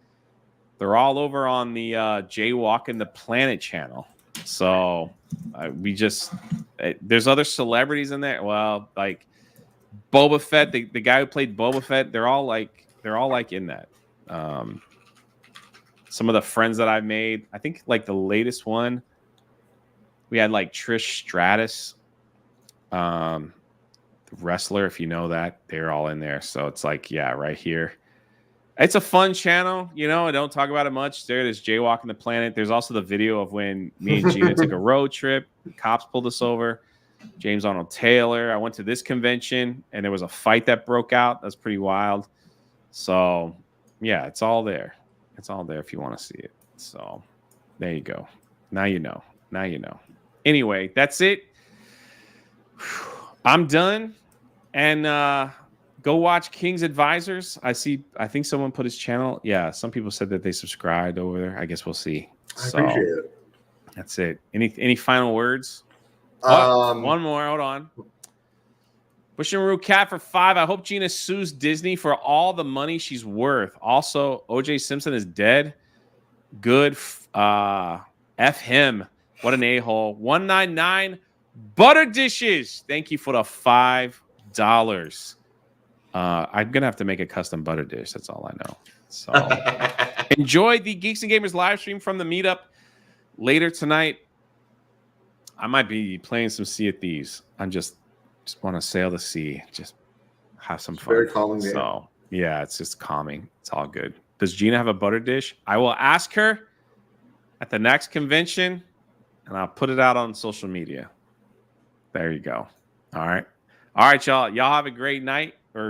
they're all over on the Jaywalking the Planet channel. So there's other celebrities in there. Well, like Boba Fett, the guy who played Boba Fett, they're all like in that. Some of the friends that I've made, I think like the latest one, we had like Trish Stratus, the wrestler, if you know that, they're all in there. So it's like, yeah, right here. It's a fun channel, I don't talk about it much. There's Jaywalking the Planet. There's also the video of when me and Gina took a road trip. Cops pulled us over. James Arnold Taylor. I went to this convention and there was a fight that broke out. That's pretty wild. So yeah, it's all there. It's all there if you want to see it. So there you go. Now you know. Anyway, that's it. I'm done. And go watch King's Advisors. I think someone put his channel. Yeah, some people said that they subscribed over there. I guess we'll see. I appreciate it. That's it. Any final words? One more. Hold on. Bushimaru Cat for 5. I hope Gina sues Disney for all the money she's worth. Also, OJ Simpson is dead. Good. F him. What an a-hole. 199 Butter Dishes. Thank you for the $5. I'm going to have to make a custom butter dish. That's all I know. So enjoy the Geeks and Gamers live stream from the meetup later tonight. I might be playing some Sea of Thieves. I'm just want to sail the sea, just have some fun. Very calming. So yeah, it's just calming. It's all good. Does Gina have a butter dish? I will ask her at the next convention, and I'll put it out on social media. There you go. All right, y'all. Y'all have a great night.